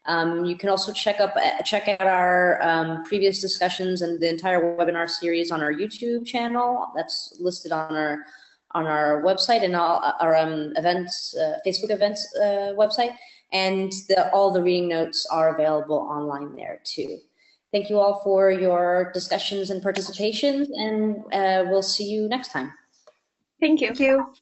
You can also check out our previous discussions and the entire webinar series on our YouTube channel. That's listed on our website and all our events, Facebook events website, and all the reading notes are available online there too. Thank you all for your discussions and participations, and we'll see you next time. Thank you. Thank you.